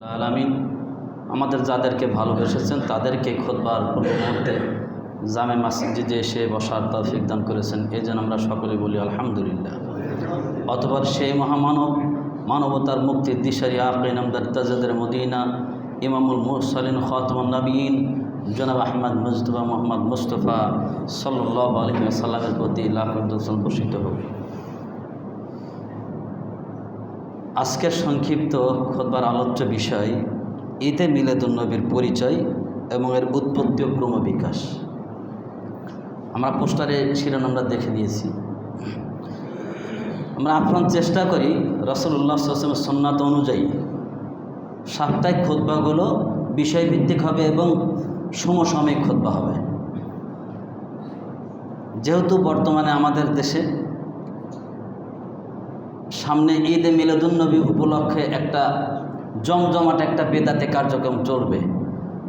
আলামিন আমাদের যাদেরকে ভালোবেসেছেন তাদেরকে খুতবার পূর্ব মুহূর্তে জামে মসজিদে এসে বসার তৌফিক দান করেছেন, এই জন্য আমরা সকলে বলি আলহামদুলিল্লাহ। অতঃপর সেই মহামানব, মানবতার মুক্তির দিশারি আকিন আমদার তাজাদের মদিনা ইমামুল মুরসালিন খাতামুন নবীন জনাব আহমদ মুজতবা মোহাম্মদ মুস্তফা সাল্লাল্লাহু আলাইহি ওয়াসাল্লামের প্রতি লাখ দরুদ বর্ষিত হোক। আজকের সংক্ষিপ্ত খুতবার আলোচ্য বিষয় ঈদে মিলাদুন্নবীর পরিচয় এবং এর উৎপত্তি ও ক্রমবিকাশ। আমরা পোস্টারে শিরোনামটা দেখে নিয়েছি। আমরা আপ্রাণ চেষ্টা করি রাসূলুল্লাহ সাল্লাল্লাহু আলাইহি ওয়াসাল্লামের সুন্নাত অনুযায়ী সাপ্তাহিক খুতবাগুলো বিষয়ভিত্তিক হবে এবং সমসাময়িক খুতবা হবে। যেহেতু বর্তমানে আমাদের দেশে সামনে ঈদে মিলাদুন্নবী উপলক্ষে একটা জমজমাট একটা বেদাতে কার্যক্রম চলবে,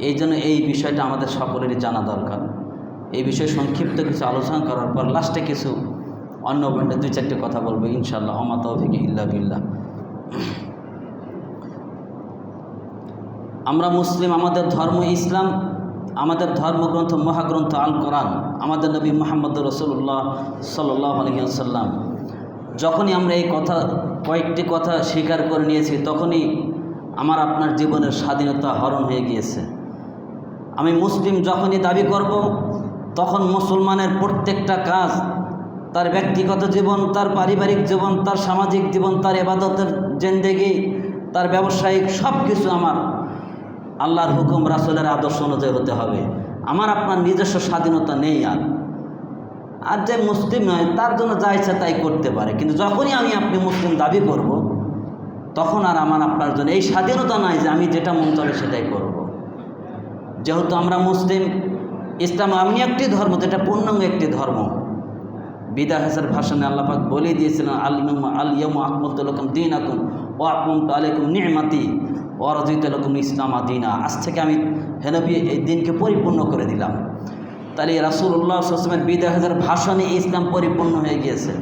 এই জন্য এই বিষয়টা আমাদের সকলেরই জানা দরকার। এই বিষয়ে সংক্ষিপ্ত কিছু আলোচনা করার পর লাস্টে কিছু অন্য পয়েন্টে দুই চারটে কথা বলবো ইনশাআল্লাহ। ওমা তাওফিক ইল্লা বিল্লাহ। আমরা মুসলিম, আমাদের ধর্ম ইসলাম, আমাদের ধর্মগ্রন্থ মহাগ্রন্থ আল কোরআন, আমাদের নবী মুহাম্মদ রাসূলুল্লাহ সাল্লাল্লাহু আলাইহি ওয়াসাল্লাম। যখনই আমরা এই কয়েকটি কথা স্বীকার করে নিয়েছি, তখনই আমার আপনার জীবনের স্বাধীনতা হরণ হয়ে গিয়েছে। আমি মুসলিম যখনই দাবি করব, তখন মুসলমানের প্রত্যেকটা কাজ, তার ব্যক্তিগত জীবন, তার পারিবারিক জীবন, তার সামাজিক জীবন, তার ইবাদতের জিন্দেগি, তার ব্যবসায়িক সব কিছু আমার আল্লাহর হুকুম রাসূলের আদর্শ অনুযায়ী হতে হবে। আমার আপনার নিজস্ব স্বাধীনতা নেই। আর যে মুসলিম নয় তার জন্য যা ইচ্ছা তাই করতে পারে, কিন্তু যখনই আমি আপনি মুসলিম দাবি করব, তখন আর আমার আপনার জন্য এই স্বাধীনতা নাই যে আমি যেটা মন চলে সেটাই করব। যেহেতু আমরা মুসলিম, ইসলাম এমনি একটি ধর্ম যেটা পূর্ণাঙ্গ একটি ধর্ম। বিদায় হাসার ভাষণে আল্লাহ পাক বলে দিয়েছিলেন, আল ইয়াউমা আকমালতু লাকুম দীনাকুম ওয়া আতমামতু আলাইকুম নি'মাতি ওয়া রাদিতু লাকুম ইসলামা দীনা। আজ থেকে আমি হে নবী এই দিনকে পরিপূর্ণ করে দিলাম। তাহলে রাসূলুল্লাহ সাল্লাল্লাহু আলাইহি ওয়াসাল্লামের বিদায় হাজার ভাষণে ইসলাম পরিপূর্ণ হয়ে গিয়েছে।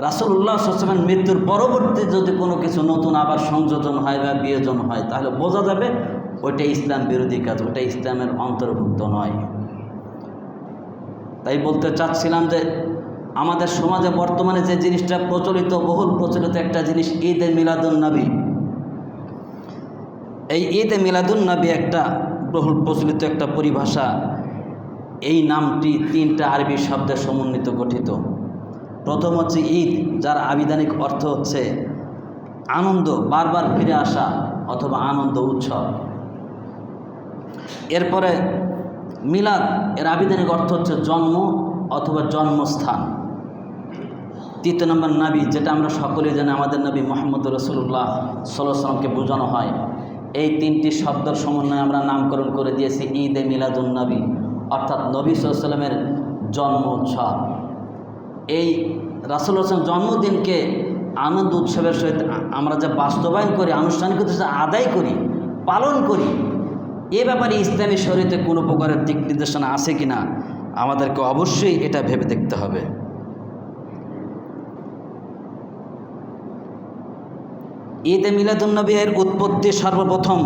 রাসূলুল্লাহ সাল্লাল্লাহু আলাইহি ওয়াসাল্লামের মৃত্যুর পরবর্তী যদি কোনো কিছু নতুন আবার সংযোজন হয় বা বিয়োজন হয়, তাহলে বোঝা যাবে ওইটা ইসলাম বিরোধী কাজ, ওটা ইসলামের অন্তর্ভুক্ত নয়। তাই বলতে চাচ্ছিলাম যে আমাদের সমাজে বর্তমানে যে জিনিসটা প্রচলিত, বহুল প্রচলিত একটা জিনিস ঈদে মিলাদুন্নবী। এই ঈদে মিলাদুন্নবী একটা বহুল প্রচলিত একটা পরিভাষা। এই নামটি তিনটা আরবি শব্দের সমন্বিত গঠিত। প্রথম হচ্ছে ঈদ, যার আবিধানিক অর্থ হচ্ছে আনন্দ, বারবার ফিরে আসা অথবা আনন্দ উৎসব। এরপরে মিলাদ, এর আবিধানিক অর্থ হচ্ছে জন্ম অথবা জন্মস্থান। তৃতীয় নম্বর নবী, যেটা আমরা সকলেই জানি, আমাদের নবী মুহাম্মদ রাসূলুল্লাহ সাল্লাল্লাহু আলাইহি ওয়াসাল্লামকে বোঝানো হয়। এই তিনটি শব্দের সমন্বয়ে আমরা নামকরণ করে দিয়েছি ঈদে মিলাদুন্নবী, অর্থাৎ নবী সাল্লাল্লাহু আলাইহি ওয়াসাল্লামের জন্ম উৎসব। এই রাসূলুল্লাহ সাল্লাল্লাহু আলাইহি ওয়াসাল্লামের জন্মদিনকে আনন্দ উৎসবের সহিত আমরা যা বাস্তবায়ন করি, আনুষ্ঠানিকতা যা আদায় করি, পালন করি, এ ব্যাপারে ইসলামী শরীয়তে কোনো প্রকারের দিক নির্দেশনা আছে কি না আমাদেরকে অবশ্যই এটা ভেবে দেখতে হবে। ঈদে মিলাদুন্নবী এর উৎপত্তি সর্বপ্রথম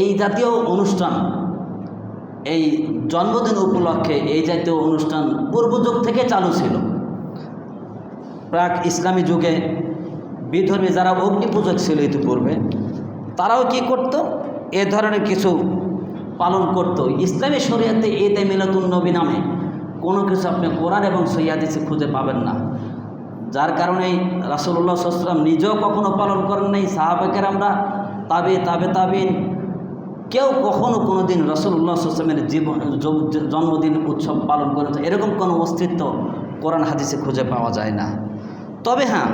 এই জাতীয় অনুষ্ঠান, এই জন্মদিন উপলক্ষে এই জাতীয় অনুষ্ঠান পূর্বযুগ থেকে চালু ছিল। প্রাক ইসলামী যুগে বিধর্মী যারা অগ্নিপূজক ছিল ইতিপূর্বে, তারাও কি করত, এ ধরনের কিছু পালন করত। ইসলামী শরীয়তে ঈদে মিলাদুন্নবী নামে কোনো কিছু আপনি কোরআন এবং সহিহ হাদিসে খুঁজে পাবেন না। যার কারণে রাসূলুল্লাহ সাল্লাল্লাহু আলাইহি ওয়াসাল্লাম নিজেও কখনো পালন করেন নাই, সাহাবা কেরামরা, তাবিঈন কেউ কখনো কোনো দিন রাসূলুল্লাহ সাল্লাল্লাহু আলাইহি ওয়াসাল্লামের জন্মদিন উৎসব পালন করেছে এরকম কোনো অস্তিত্ব কোরআন হাদিসে খুঁজে পাওয়া যায় না। তবে হ্যাঁ,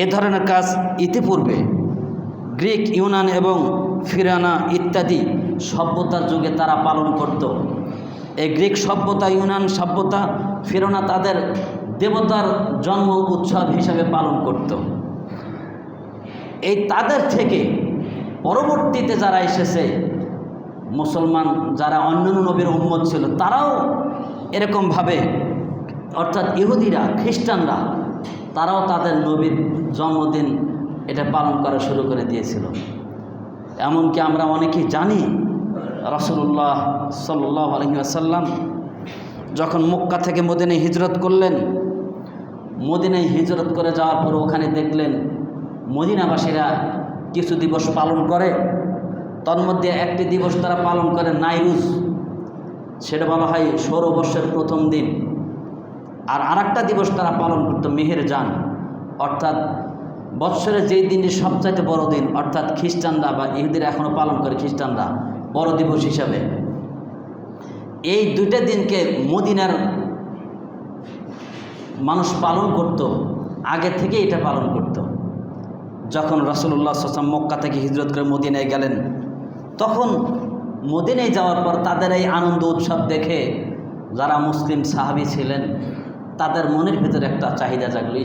এ ধরনের কাজ ইতিপূর্বে গ্রিক, ইউনান এবং ফিরানা ইত্যাদি সভ্যতার যুগে তারা পালন করত। এই গ্রিক সভ্যতা, ইউনান সভ্যতা, ফিরানা তাদের দেবতার জন্ম উৎসব হিসাবে পালন করত। এই তাদের থেকে পরবর্তীতে যারা এসেছে মুসলমান, যারা অন্যান্য নবীর উম্মত ছিল, তারাও এরকমভাবে, অর্থাৎ ইহুদিরা, খ্রিস্টানরা, তারাও তাদের নবীর জন্মদিন এটা পালন করা শুরু করে দিয়েছিল। এমনকি আমরা অনেকেই জানি রাসূলুল্লাহ সাল্লাল্লাহু আলাইহি ওয়াসাল্লাম যখন মক্কা থেকে মদিনায় হিজরত করলেন, মদিনায় হিজরত করে যাওয়ার পর ওখানে দেখলেন মদিনাবাসীরা কিছু দিবস পালন করে। তন্মধ্যে একটি দিবস তারা পালন করে নাইরুজ, সেটা বলা হয় সৌরবর্ষের প্রথম দিন। আর আরেকটা দিবস তারা পালন করত মেহেরজান, অর্থাৎ বৎসরের যেই দিনটি সবচাইতে বড় দিন, অর্থাৎ খ্রিস্টানরা বা ইহুদিরা এখনও পালন করে খ্রিস্টানরা বড় দিবস হিসাবে। এই দুইটা দিনকে মদিনার মানুষ পালন করত, আগে থেকে এটা পালন করত। যখন রাসূলুল্লাহ সাল্লাল্লাহু আলাইহি ওয়াসাল্লাম মক্কা থেকে হিজরত করে মদিনায় গেলেন, তখন মদিনায় যাওয়ার পর তাদের এই আনন্দ উৎসব দেখে যারা মুসলিম সাহাবী ছিলেন তাদের মনের ভিতরে একটা চাহিদা জাগলো,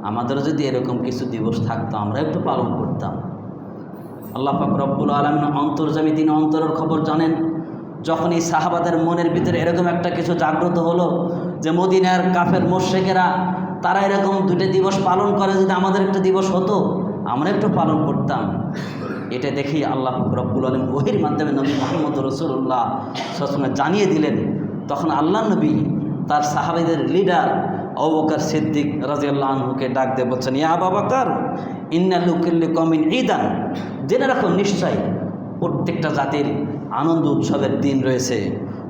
আমাদেরও যদি এরকম কিছু দিবস থাকতো আমরা একটু পালন করতাম। আল্লাহ পাক রব্বুল আলামিন অন্তর্যামী, তিনি অন্তরের খবর জানেন। যখন এই সাহাবাদের মনের ভিতরে এরকম একটা কিছু জাগ্রত হলো যে মদিনার কাফের মুশরিকেরা তারা এরকম দুটো দিবস পালন করে, যদি আমাদের একটা দিবস হতো আমরা একটু পালন করতাম। এটা দেখেই আল্লাহ রব্বুল আলামিন ওহীর মাধ্যমে নবী মুহাম্মদ রাসূলুল্লাহ সাল্লাল্লাহু আলাইহি ওয়াসাল্লাম জানিয়ে দিলেন। তখন আল্লাহ নবী তার সাহাবীদের লিডার আবু বকর সিদ্দিক রাদিয়াল্লাহু আনহুকে ডাক দিয়ে বলছেন, ইয়া আবু বকর ইন্না লিকুল্লি কওমিন ঈদান, জেনে রাখো নিশ্চয় প্রত্যেকটা জাতির আনন্দ উৎসবের দিন রয়েছে।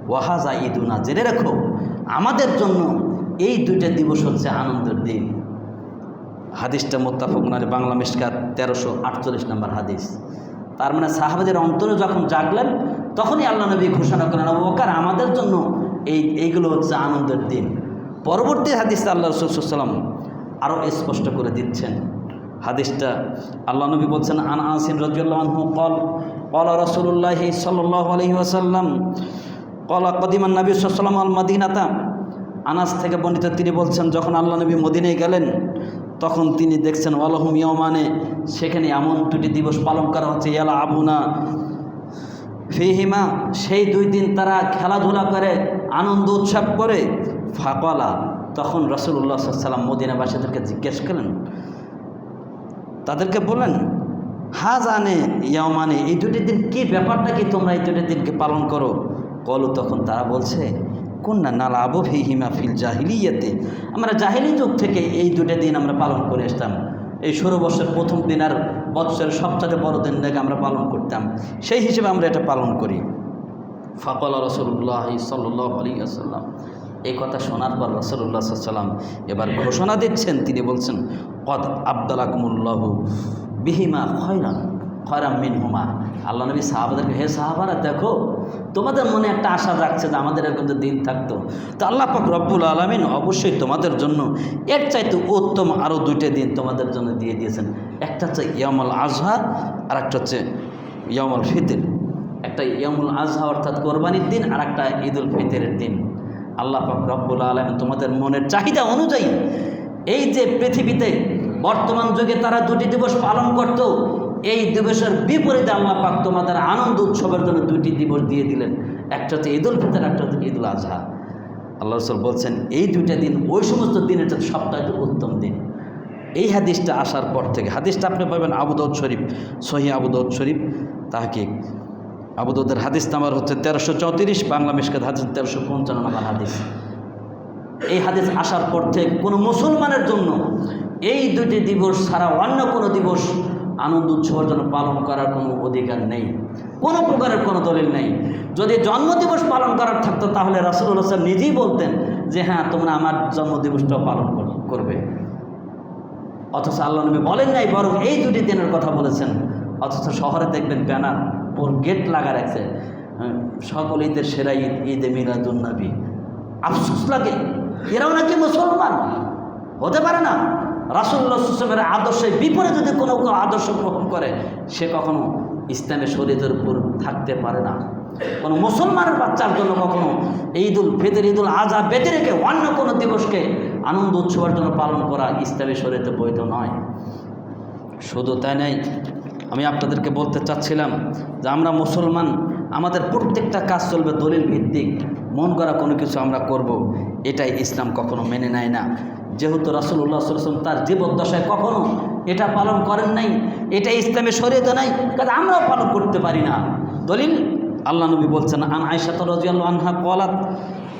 ওয়াহাজা ঈদুনা, জেনে রাখো আমাদের জন্য এই দুইটা দিবস হচ্ছে আনন্দের দিন। হাদিসটা মুত্তাফাকুন আলাইহি, বাংলা মিশকাত 1348 নম্বর হাদিস। তার মানে সাহাবাদের অন্তরে যখন জাগলেন তখনই আল্লাহ নবী ঘোষণা করেন, আবু বকর আমাদের জন্য এইগুলো হচ্ছে আনন্দের দিন। পরবর্তী হাদিসে আল্লাহ রাসূল সাল্লাল্লাহু আলাইহি ওয়াসাল্লাম আরও স্পষ্ট করে দিচ্ছেন। হাদিসটা আল্লাহ নবী বলছেন, আন আনাস রাদিয়াল্লাহু আনহু ক্বালা রাসূলুল্লাহি সাল্লাল্লাহু আলাইহি ওয়াসাল্লাম ক্বালা কদিমান নবী সাল্লাল্লাহু আলাইহি ওয়াসাল্লাম আল মাদিনাতা। আনাস থেকে বর্ণিত, তিনি বলছেন যখন আল্লাহ নবী মদিনায় গেলেন তখন তিনি দেখছেন ওয়ালাহুম ইয়াওমানে, সেখানে এমন দুটি দিবস পালন করা হচ্ছে, ইয়ালা আবুনা ফিহিমা, সেই দুই দিন তারা খেলাধুলা করে আনন্দ উৎসব করে। ফাকালা, তখন রাসূলুল্লাহ সাল্লাল্লাহু আলাইহি ওয়াসাল্লাম মদিনাবাসীদেরকে জিজ্ঞেস করেন, তাদেরকে বলেন হাজানে ইয়াওমানে, এই দুটি দিন কি ব্যাপারটা, কি তোমরা এই দুটি দিনকে পালন করো? কলু, তখন তারা বলছে কুন্না নালাবু ফিহিমা ফিল জাহিলিয়াতে, আমরা জাহিলি যুগ থেকে এই দুটো দিন আমরা পালন করে আসতাম। এই 16 বছরের প্রথম দিন আর বৎসরের সবচেয়ে বড় দিন থেকে আমরা পালন করতাম, সেই হিসেবে আমরা এটা পালন করি। ফাকালা রাসূলুল্লাহ সাল্লাল্লাহু আলাইহি ওয়াসাল্লাম, এই কথা শোনার পর রাসূলুল্লাহ সাল্লাল্লাহু আলাইহি ওয়াসাল্লাম এবার ঘোষণা দিচ্ছেন, তিনি বলছেন কদ আবদালাকুমুল্লাহু বিহিমা খয়রাম মিনহুমা। আল্লাহ নবী সাহাবাদেরকে, হে সাহাবারা দেখো তোমাদের মনে একটা আশা রাখছে যে আমাদের এরকম যে দিন থাকতো, তো আল্লাহ পাক রব্বুল আলামিন অবশ্যই তোমাদের জন্য এর চাইতে উত্তম আরও দুইটা দিন তোমাদের জন্য দিয়ে দিয়েছেন। একটা হচ্ছে ইয়ামুল আজহা আর একটা হচ্ছে ইয়ামুল ফিতর। একটা ইয়ামুল আজহা অর্থাৎ কোরবানির দিন, আর একটা ঈদুল ফিতরের দিন। আল্লাহ পাক রব্বুল আলামিন তোমাদের মনের চাহিদা অনুযায়ী এই যে পৃথিবীতে বর্তমান যুগে তারা দুটি দিবস পালন করত, এই দিবসের বিপরীতে আল্লাহ পাক তোমাদের আনন্দ উৎসবের জন্য দুটি দিবস দিয়ে দিলেন, একটা হচ্ছে ঈদুল ফিতর, একটা হচ্ছে ঈদুল আজহা। আল্লাহ রাসূল বলছেন এই দুইটা দিন ওই সমস্ত দিনের চাইতে সবটাইতে উত্তম দিন। এই হাদিসটা আসার পর থেকে, হাদিসটা আপনি পাবেন আবু দাউদ শরীফ, সহিহ আবু দাউদ শরীফ তাহকিক। আবু দাউদের হাদিস নাম্বার হচ্ছে 1334, বাংলা মিশকাত হাদিস 1355 নম্বর হাদিস। এই হাদিস আসার পর থেকে কোনো মুসলমানের জন্য এই দুটি দিবস ছাড়া অন্য কোনো দিবস আনন্দ উৎসবের জন্য পালন করার কোনো অধিকার নেই, কোনো প্রকারের কোনো দলিল নেই। যদি জন্মদিবস পালন করার থাকতো তাহলে রাসূলুল্লাহ সাল্লাল্লাহু আলাইহি ওয়াসাল্লাম নিজেই বলতেন যে হ্যাঁ তোমরা আমার জন্মদিবসটাও পালন করবে। অথচ আল্লাহ নবী বলেন নাই, বরং এই দুটি দিনের কথা বলেছেন। অথচ শহরে দেখবেন ব্যানার ওর গেট লাগা রাখছে, সকল ঈদের সেরা ঈদ, ঈদে মিলাদুন নবী। আফসোস লাগে, এরাও নাকি মুসলমান হতে পারে না। রাসূলুল্লাহ সাল্লাল্লাহু আলাইহি ওয়াসাল্লামের আদর্শের বিপরীতে যদি কোনো আদর্শ গ্রহণ করে সে কখনো ইসলামের শরীয়তের উপর থাকতে পারে না। কোনো মুসলমানের বাচ্চার জন্য কখনো ঈদুল ফিতর, ঈদুল আজহা বেঁধে রেখে অন্য কোনো দিবসকে আনন্দ উৎসবের জন্য পালন করা ইসলামের শরীয়তে বৈধ নয়। শুধু তাই নয়, আমি আপনাদেরকে বলতে চাচ্ছিলাম যে আমরা মুসলমান, আমাদের প্রত্যেকটা কাজ চলবে দলিল ভিত্তিক, মন করা কোনো কিছু আমরা করব, এটাই ইসলাম কখনো মেনে নেয় না। যেহেতু রাসূলুল্লাহ সাল্লাল্লাহু আলাইহি ওয়াসাল্লাম তার জীবদ্দশায় কখনো এটা পালন করেন নাই, এটা ইসলামের শরীয়তে নাই, কাজে আমরাও পালন করতে পারি না। দলিল আল্লাহ নবী বলছেন, আন আয়েশা রাদিয়াল্লাহু আনহা ক্বালাত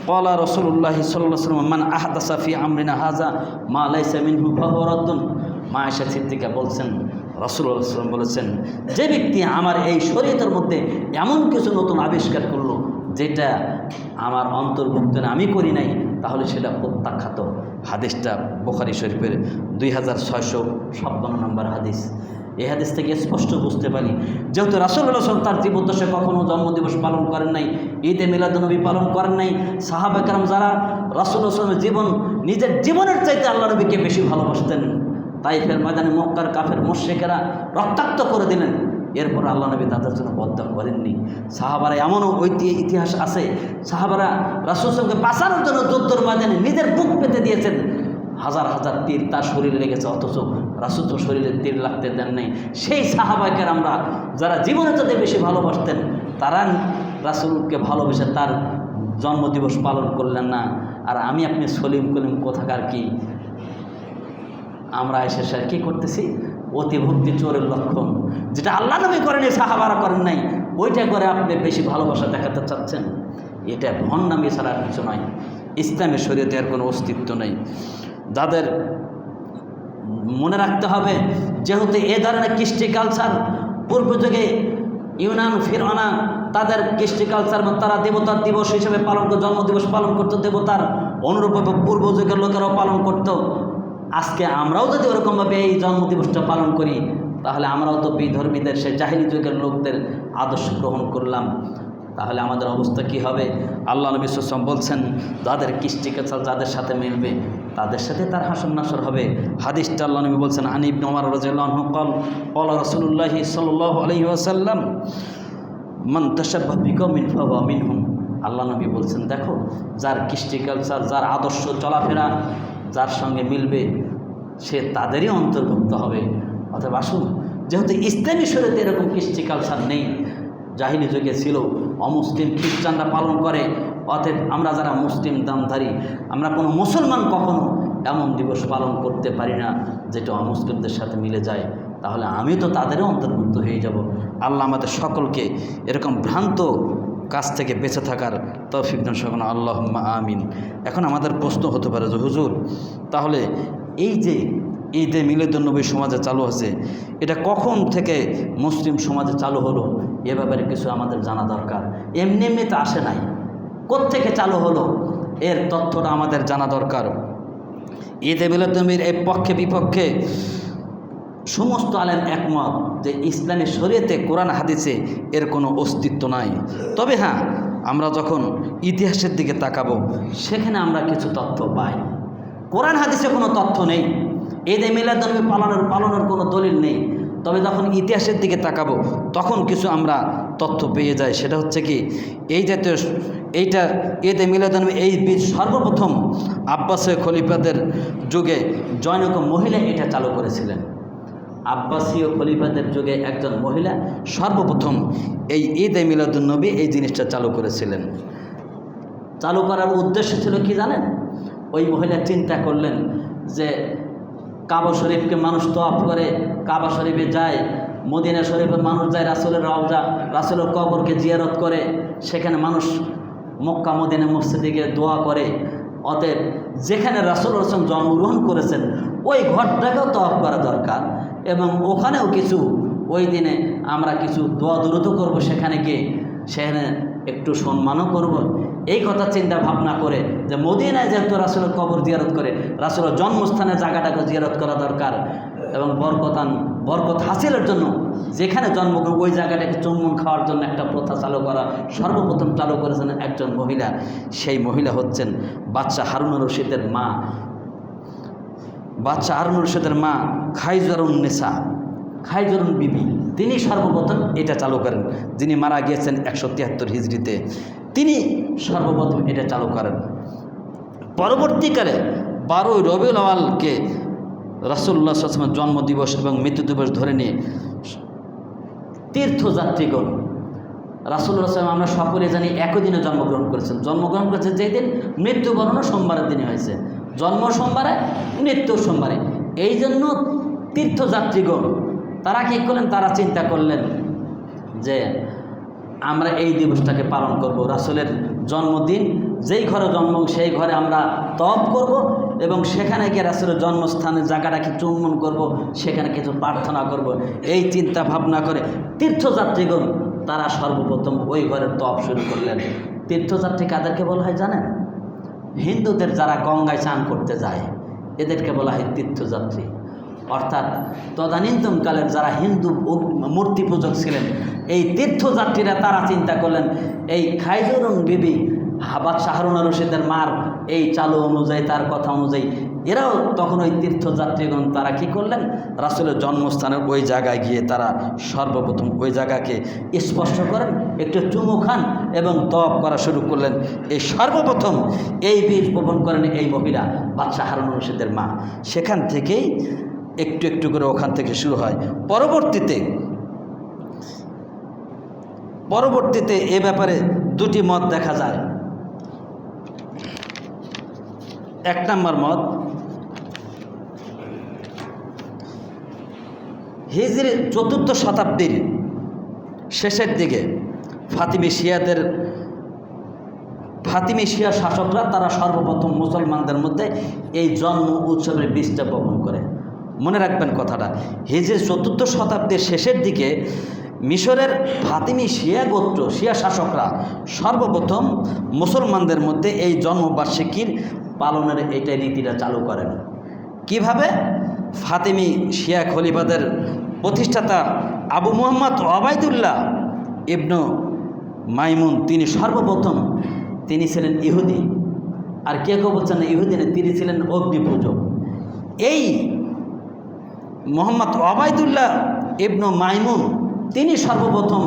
ক্বালা রাসূলুল্লাহি সাল্লাল্লাহু আলাইহি ওয়াসাল্লাম মান আহদাসা ফি আমরিনা হাযা মা লাইসা মিনহু ফাহুয়া রাদ্দুন। মা আয়েশা সিদ্দিকা বলছেন, রাসূলুল্লাহ সাল্লাল্লাহু আলাইহি ওয়াসাল্লাম বলেছেন, যে ব্যক্তি আমার এই শরীয়তের মধ্যে এমন কিছু নতুন আবিষ্কার করলো যেটা আমার অন্তর্ভুক্ত না, আমি করি নাই, তাহলে সেটা প্রত্যাখ্যাত। হাদিসটা বুখারী শরীফের 2656 নম্বর হাদিস। এই হাদিস থেকে স্পষ্ট বুঝতে পারি, যেহেতু রাসূলুল্লাহ সাল্লাল্লাহু আলাইহি ওয়াসাল্লাম তার জীবদ্দশায় কখনও জন্মদিবস পালন করেন নাই, ঈদে মিলাদুন্নবী পালন করেন নাই, সাহাবা কেরাম যারা রাসূলুল্লাহ সাল্লাল্লাহু আলাইহি ওয়াসাল্লামের জীবন নিজের জীবনের চাইতে আল্লাহ নবীকে বেশি ভালোবাসতেন, তাইফের ময়দানে মক্কার কাফের মুশরিকেরা রক্তাক্ত করে দিলেন, এরপর আল্লাহ নবী তাদের জন্য বদদোয়া করেননি। সাহাবারা এমনও ইতিহাস আছে, সাহাবারা রাসূল সাল্লাল্লাহু আলাইহি ওয়াসাল্লামকে বাঁচানোর জন্য যুদ্ধের ময়দানে নিজের বুক পেতে দিয়েছেন, হাজার হাজার তীর তার শরীরে লেগেছে, অথচ রাসূল তো শরীরে তীর লাগতে দেন নাই। সেই সাহাবাকের আমরা যারা জীবনে তাদের বেশি ভালোবাসতেন, তারা রাসূলকে ভালোবেসে তার জন্মদিবস পালন করলেন না। আর আমি আপনি সলিম কলিম কোথাকার কি আমরা এসে কী করতেছি? অতিভক্তি চোরের লক্ষণ, যেটা আল্লাহ নবী করেনি, সাহাবারা করেন নাই, ওইটা করে আপনি বেশি ভালোবাসা দেখাতে চাচ্ছেন। এটা ভণ্ডামি ছাড়া আর কিছু নয়। ইসলামের শরীয়তে এর কোনো অস্তিত্ব নেই। যাদের মনে রাখতে হবে, যেহেতু এ ধরনের কৃষ্টি কালচার পূর্ব যুগে ইউনান ফিরআনা তাদের কৃষ্টি কালচার, তারা দেবতার দিবস হিসেবে পালন করত, জন্মদিবস পালন করতো, দেবতার অনুরূপভাবে পূর্ব যুগের লোকেরাও পালন করত। আজকে আমরাও যদি ওরকমভাবে এই জন্মদিবসটা পালন করি, তাহলে আমরাও তো বিধর্মীদের সে জাহিলি যুগের লোকদের আদর্শ গ্রহণ করলাম, তাহলে আমাদের অবস্থা কি হবে? আল্লাহ নবী সাল্লাল্লাহু আলাইহি ওয়াসাল্লাম বলছেন, যাদের কৃষ্টি কালচার যাদের সাথে মিলবে তাদের সাথে তার হাসর নাসর হবে। হাদিসটা আল্লাহ নবী বলছেন, আন ইবনে ওমর রাদিয়াল্লাহু আনহু ক্বাল ক্বালা রাসূলুল্লাহ সাল্লাল্লাহু আলাইহি ওয়াসাল্লাম মান তাশাব্বাহা বিকওমিন ফাহুয়া মিনহুম। আল্লাহ নবী বলছেন, দেখো, যার কৃষ্টি কালচার, যার আদর্শ চলাফেরা যার সঙ্গে মিলবে সে তাদেরই অন্তর্ভুক্ত হবে। অতএব আসুন, যেহেতু ইসলামী শরীয়তে এরকম কৃষ্টি কালচার নেই, জাহিলি যুগে ছিল, অমুসলিম খ্রিস্টানরা পালন করে, অতএব আমরা যারা মুসলিম দামধারী, আমরা কোনো মুসলমান কখনো এমন দিবস পালন করতে পারি না যেটা অমুসলিমদের সাথে মিলে যায়, তাহলে আমি তো তাদেরও অন্তর্ভুক্ত হয়ে যাব। আল্লাহ আমাদের সকলকে এরকম ভ্রান্ত কাজ থেকে বেঁচে থাকার তৌফিক দান করুন, আল্লাহুম্মা আমিন। এখন আমাদের প্রশ্ন হতে পারে যে হুজুর, তাহলে এই যে ঈদে মিলাদুন্নবী সমাজে চালু আছে, এটা কখন থেকে মুসলিম সমাজে চালু হলো? এ ব্যাপারে কিছু আমাদের জানা দরকার। এমনি এমনি তো আসে নাই, কোত্থেকে চালু হলো এর তথ্যটা আমাদের জানা দরকার। ঈদে মিলাদুন্নবীর এই পক্ষে বিপক্ষে সমস্ত আলেম একমত যে ইসলামী শরীয়তে কোরআন হাদিসে এর কোনো অস্তিত্ব নাই। তবে হ্যাঁ, আমরা যখন ইতিহাসের দিকে তাকাবো সেখানে আমরা কিছু তথ্য পাই। কোরআন হাদিসে কোনো তথ্য নেই, ঈদে মিলাদুন্নবী পালনের কোনো দলিল নেই। তবে যখন ইতিহাসের দিকে তাকাবো তখন কিছু আমরা তথ্য পেয়ে যাই। সেটা হচ্ছে কি, এইটা ঈদে মিলাদুন্নবী এই সর্বপ্রথম আব্বাসীয় খলিফাদের যুগে জনৈক মহিলা এটা চালু করেছিলেন। আব্বাসীয় খলিফাদের যুগে একজন মহিলা সর্বপ্রথম এই ঈদে মিলাদুন্নবী এই জিনিসটা চালু করেছিলেন। চালু করার উদ্দেশ্য ছিল কি জানেন? ওই মহিলা চিন্তা করলেন যে কাবা শরীফকে মানুষ তওয়াফ করে, কাবা শরীফে যায়, মদিনা শরীফে মানুষ যায়, রাসূলের রওজা, রাসূলের কবরকে জিয়ারত করে, সেখানে মানুষ মক্কা মদিনা মসজিদে গিয়ে দোয়া করে। অতএব যেখানে রাসূলুল্লাহ সাল্লাল্লাহু আলাইহি ওয়াসাল্লাম জন্মগ্রহণ করেছেন ওই ঘরটাকেও তওয়াফ করা দরকার, এবং ওখানেও কিছু ওই দিনে আমরা কিছু দোয়া দরুদ করব, সেখানে গিয়ে সেখানে একটু সম্মানও করব। এই কথা চিন্তা ভাবনা করে যে মদিনায় যেহেতু রাসূলের কবর জিয়ারত করে, রাসূলের জন্মস্থানের জায়গাটাকে জিয়ারত করা দরকার, এবং বরকত হাসিলের জন্য যেখানে জন্মগ্রহণ ওই জায়গাটাকে চুম্বন খাওয়ার জন্য একটা প্রথা চালু করা সর্বপ্রথম চালু করেছেন একজন মহিলা। সেই মহিলা হচ্ছেন বাদশাহ হারুনুর রশিদের মা, বাদশাহ হারুনুর রশিদের মা খাইজারুন্নেসা, খাইজারুন বিবি। তিনি সর্বপ্রথম এটা চালু করেন, যিনি মারা গিয়েছেন 173 হিজরিতে। তিনি সর্বপ্রথম এটা চালু করেন। পরবর্তীকালে 12 রবিউল আউয়ালকে রাসূলুল্লাহ সাল্লাল্লাহু আলাইহি ওয়াসাল্লামের জন্মদিবস এবং মৃত্যু দিবস ধরে নিয়ে তীর্থযাত্রীগণ, রাসূলুল্লাহ সাল্লাল্লাহু আলাইহি ওয়াসাল্লাম আমরা সকলে জানি একই দিনে জন্মগ্রহণ করেছেন যেই দিন, মৃত্যুবরণও সোমবারের দিনে হয়েছে। জন্ম সোমবারে, মৃত্যু সোমবারে। এই জন্য তীর্থযাত্রীগণ তারা কী করলেন, তারা চিন্তা করলেন যে আমরা এই দিবসটাকে পালন করব। রাসূলের জন্মদিন, যেই ঘরে জন্ম সেই ঘরে আমরা তপ করব এবং সেখানে গিয়ে রাসূলের জন্মস্থানের জায়গাটাকে চুম্বন করব, সেখানে কিছু প্রার্থনা করব। এই চিন্তা ভাবনা করে তীর্থযাত্রীগণ তারা সর্বপ্রথম ওই ঘরের তপ শুরু করলেন। তীর্থযাত্রী কাদেরকে বলা হয় জানেন? হিন্দুদের যারা গঙ্গায় চান করতে যায় এদেরকে বলা হয় তীর্থযাত্রী। অর্থাৎ তদানীন্তনকালের যারা হিন্দু মূর্তি পূজক ছিলেন, এই তীর্থযাত্রীরা তারা চিন্তা করলেন এই খাইজুরুন বিবি বাদশাহ হারুন রশিদের মার এই চালু অনুযায়ী, তার কথা অনুযায়ী এরাও তখন ওই তীর্থযাত্রীগণ তারা কী করলেন, রাসূলের জন্মস্থানের ওই জায়গায় গিয়ে তারা সর্বপ্রথম ওই জায়গাকে স্পর্শ করেন, একটু চুমু খান এবং তপ করা শুরু করলেন। এই সর্বপ্রথম এই বীজ বপন করেন এই মহিলা বাদশাহ হারুন রশিদের মা। সেখান থেকেই একটু একটু করে ওখান থেকে শুরু হয়। পরবর্তীতে এ ব্যাপারে দুটি মত দেখা যায়। এক নম্বর মত, হিজরি ৪র্থ শতাব্দীর শেষের দিকে ফাতিমি শিয়া শাসকরা তারা সর্বপ্রথম মুসলমানদের মধ্যে এই জন্ম উৎসবের বীজটা বপন করে। মনে রাখবেন কথাটা, হিজরি ৪র্থ শতাব্দীর শেষের দিকে মিশরের ফাতিমি শিয়া গোত্র, শিয়া শাসকরা সর্বপ্রথম মুসলমানদের মধ্যে এই জন্মবার্ষিকীর পালনের এইটাই রীতিটা চালু করেন। কিভাবে? ফাতিমি শিয়া খলিফাদের প্রতিষ্ঠাতা আবু মুহাম্মদ ওবায়দুল্লাহ ইবনু মাইমুন, তিনি সর্বপ্রথম, তিনি ছিলেন ইহুদি, আর কেউ বলছেন না ইহুদি না, তিনি ছিলেন অগ্নিপূজক। এই মোহাম্মদ ওবায়দুল্লাহ ইবনু মাইমুন তিনি সর্বপ্রথম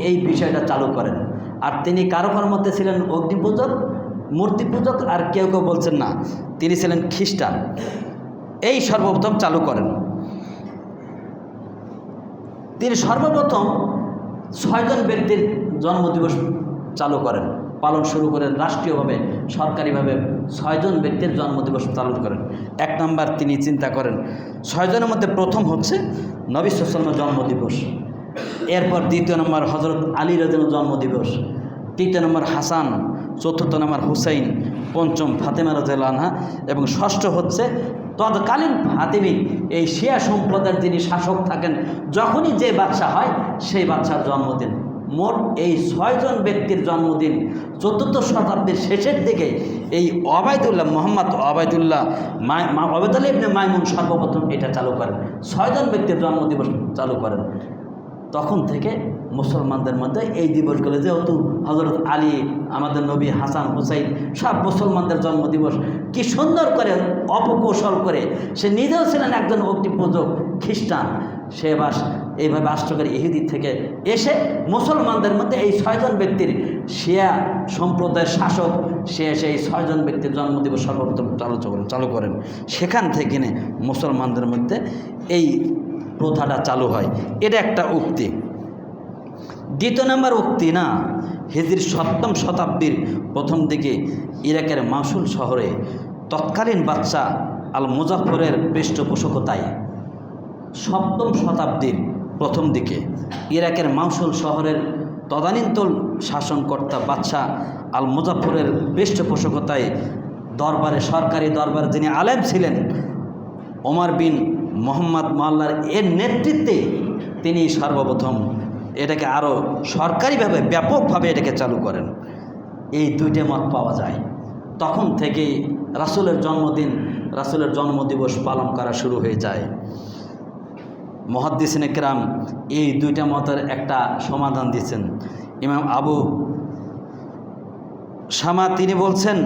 এই বিষয়টা চালু করেন। আর তিনি কারো মধ্যে ছিলেন অগ্নিপূজক, মূর্তি পূজক, আর কেউ বলছেন না তিনি ছিলেন খ্রিস্টান। এই সর্বপ্রথম চালু করেন। তিনি সর্বপ্রথম 6 জন ব্যক্তির জন্মদিবস চালু করেন, পালন শুরু করেন রাষ্ট্রীয়ভাবে, সরকারিভাবে 6 জন ব্যক্তির জন্মদিবস পালন করেন। এক নম্বর তিনি চিন্তা করেন 6 জনের মধ্যে প্রথম হচ্ছে নবী সাল্লাল্লাহু আলাইহি ওয়াসাল্লামের জন্মদিবস, এরপর দ্বিতীয় নম্বর হযরত আলী রাদিয়াল্লাহু আনহুর জন্মদিবস, তৃতীয় নম্বর হাসান, চতুর্থ নম্বর হুসাইন, পঞ্চম ফাতেমা রাদিয়াল্লাহু আনহা এবং ষষ্ঠ হচ্ছে তৎকালীন ফাতিমি এই শিয়া সম্প্রদায়ের যিনি শাসক থাকেন, যখনই যে বাদশা হয় সেই বাদশার জন্মদিন। মোট এই 6 জন ব্যক্তির জন্মদিন ৪র্থ শতাব্দীর শেষের দিকে এই মোহাম্মদ ওবায়দুল্লাহ ইবনে মাইমুন সর্বপ্রথম এটা চালু করেন। 6 জন ব্যক্তির জন্মদিবস চালু করেন। তখন থেকে মুসলমানদের মধ্যে এই দিবসগুলো, যেহেতু হযরত আলী, আমাদের নবী, হাসান, হুসাইন সব মুসলমানদের জন্মদিবস, কি সুন্দর করে অপকৌশল করে, সে নিজেও ছিলেন একজন অগ্নিপূজক খ্রিস্টান, সে এইভাবে আশ্রয়কারী ইহুদি থেকে এসে মুসলমানদের মধ্যে এই 6 জন ব্যক্তির, শিয়া সম্প্রদায়ের শাসক, সে এসে এই 6 জন ব্যক্তির জন্মদিবস সর্বপ্রথম চালু করেন। সেখান থেকে মুসলমানদের মধ্যে এই প্রথাটা চালু হয়। এটা একটা উক্তি। দ্বিতীয় নম্বর উক্তি, না, হিজরি 7ম শতাব্দীর প্রথম দিকে ইরাকের মাসুল শহরে তৎকালীন বাদশাহ আল মুজাফফরের পৃষ্ঠপোষকতায় 7ম শতাব্দীর প্রথম দিকে ইরাকের মাসুল শহরের তদানীন্তন শাসনকর্তা বাদশাহ আল মুজাফফরের পৃষ্ঠপোষকতায় দরবারে, সরকারি দরবারে যিনি আলেম ছিলেন ওমর বিন মোহাম্মদ মোল্লার এর নেতৃত্বে তিনি সর্বপ্রথম এটাকে আরও সরকারিভাবে ব্যাপকভাবে এটাকে চালু করেন। এই দুইটা মত পাওয়া যায়। তখন থেকেই রাসূলের জন্মদিন, রাসূলের জন্মদিবস পালন করা শুরু হয়ে যায়। মুহাদ্দিসিনে কেরাম এই দুইটা মতের একটা সমাধান দিয়েছেন। ইমাম আবু শামা তিনি বলছেন,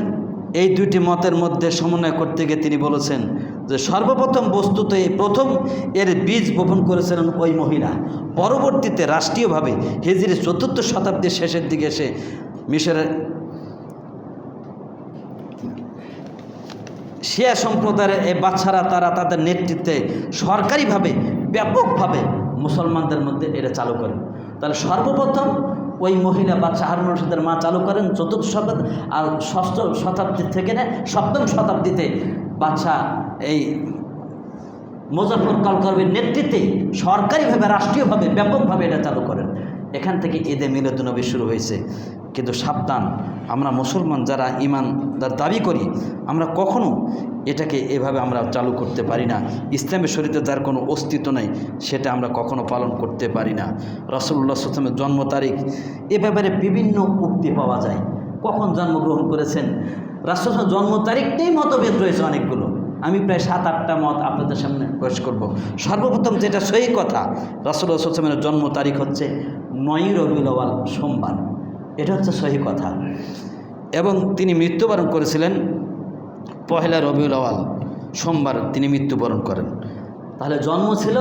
এই দুইটি মতের মধ্যে সমন্বয় করতে গিয়ে তিনি বলেছেন যে সর্বপ্রথম বস্তুত প্রথম এর বীজ বপন করেছিলেন ওই মহিলা। পরবর্তীতে রাষ্ট্রীয়ভাবে হিজরি ৪র্থ শতাব্দীর শেষের দিকে এসে মিশরের শিয়া সম্প্রদায়ের এই বাদশারা তারা তাদের নেতৃত্বে সরকারিভাবে ব্যাপকভাবে মুসলমানদের মধ্যে এটা চালু করেন। তাহলে সর্বপ্রথম ওই মহিলা বাদশাহ হারুন রশিদের মা চালু করেন ৪র্থ শতাব্দী, আর ৬ষ্ঠ শতাব্দী থেকে ৭ম শতাব্দীতে বাদশাহ এই মুজাফফর কালকারবির নেতৃত্বে সরকারিভাবে রাষ্ট্রীয়ভাবে ব্যাপকভাবে এটা চালু করেন। এখান থেকে ঈদে মিলাদুন্নবী শুরু হয়েছে। কিন্তু সাবধান, আমরা মুসলমান যারা ইমানদার দাবি করি, আমরা কখনো এটাকে এভাবে আমরা চালু করতে পারি না। ইসলামের শরীয়তে যার কোনো অস্তিত্ব নেই সেটা আমরা কখনো পালন করতে পারি না। রাসূলুল্লাহ সাল্লাল্লাহু আলাইহি ওয়াসাল্লামের জন্ম তারিখ এ ব্যাপারে বিভিন্ন উক্তি পাওয়া যায়। কখন জন্মগ্রহণ করেছেন, রাসূলুল্লাহ জন্ম তারিখ নিয়েই মতভেদ রয়েছে অনেকগুলো। আমি প্রায় 7-8টা মত আপনাদের সামনে পেশ করব। সর্বপ্রথম যেটা সহি কথা, রাসূলুল্লাহ সাল্লাল্লাহু আলাইহি ওয়াসাল্লামের জন্ম তারিখ হচ্ছে 9 রবিউল আউয়াল সোমবার। এটা হচ্ছে সহি কথা। এবং তিনি মৃত্যুবরণ করেছিলেন 1 রবিউল আউয়াল সোমবার তিনি মৃত্যুবরণ করেন। তাহলে জন্ম ছিল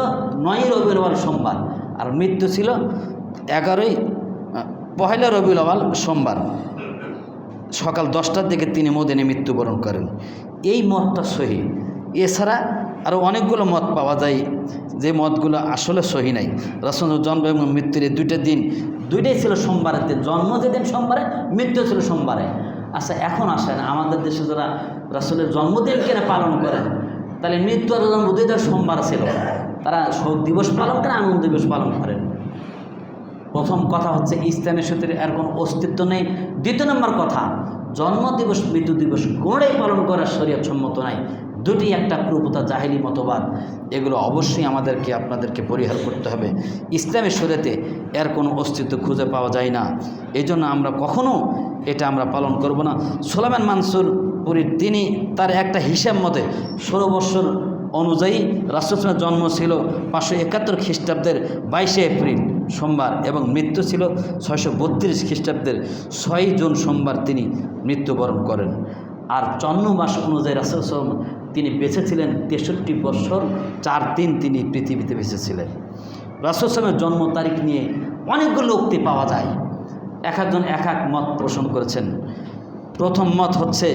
9 রবিউল আউয়াল সোমবার, আর মৃত্যু ছিল 1 রবিউল আউয়াল সোমবার সকাল 10টার দিকে তিনি মদিনায় মৃত্যুবরণ করেন। এই মতটা সহি। এছাড়া আরও অনেকগুলো মত পাওয়া যায় যে মতগুলো আসলে সহি নাই। রাসূলের জন্ম এবং মৃত্যুর এই দুইটা দিন দুইটাই ছিল সোমবারের দিন। জন্ম যেদিন সোমবারে, মৃত্যু ছিল সোমবারে। আচ্ছা, এখন আসেন আমাদের দেশে যারা রাসূলের জন্মদিন কেন পালন করেন, তাহলে মৃত্যু আর জন্ম দুইটা সোমবার ছিল, তারা শোক দিবস পালন করেন, আনন্দ দিবস পালন করেন। প্রথম কথা হচ্ছে ইসলামের সাথে এর কোনো অস্তিত্ব নেই। দ্বিতীয় নম্বর কথা, জন্ম দিবস মৃত্যু দিবস কোনোটাই পালন করার শরীয়ত সম্মত নাই। দুটি একটা প্রভুতা জাহেলি মতবাদ। এগুলো অবশ্যই আমাদেরকে আপনাদেরকে পরিহার করতে হবে। ইসলামের শরীয়তে এর কোনো অস্তিত্ব খুঁজে পাওয়া যায় না। এই জন্য আমরা কখনও এটা আমরা পালন করব না। সুলাইমান মানসুর পুরীর তিনি তার একটা হিসাব মতে 16 বছর অনুযায়ী রাসূলের জন্ম ছিল 571 খ্রিস্টাব্দের 22 এপ্রিল সোমবার এবং মৃত্যু ছিল 632 খ্রিস্টাব্দের 6 জুন সোমবার তিনি মৃত্যুবরণ করেন। আর চন্দ্র মাস অনুযায়ী রাসূল তিনি বেঁচে ছিলেন 63 বছর 4 দিন তিনি পৃথিবীতে বেঁচে ছিলেন। রাসূলের জন্ম তারিখ নিয়ে অনেকগুলো উক্তি পাওয়া যায়, এক একজন এক এক মত পোষণ করেছেন। প্রথম মত হচ্ছে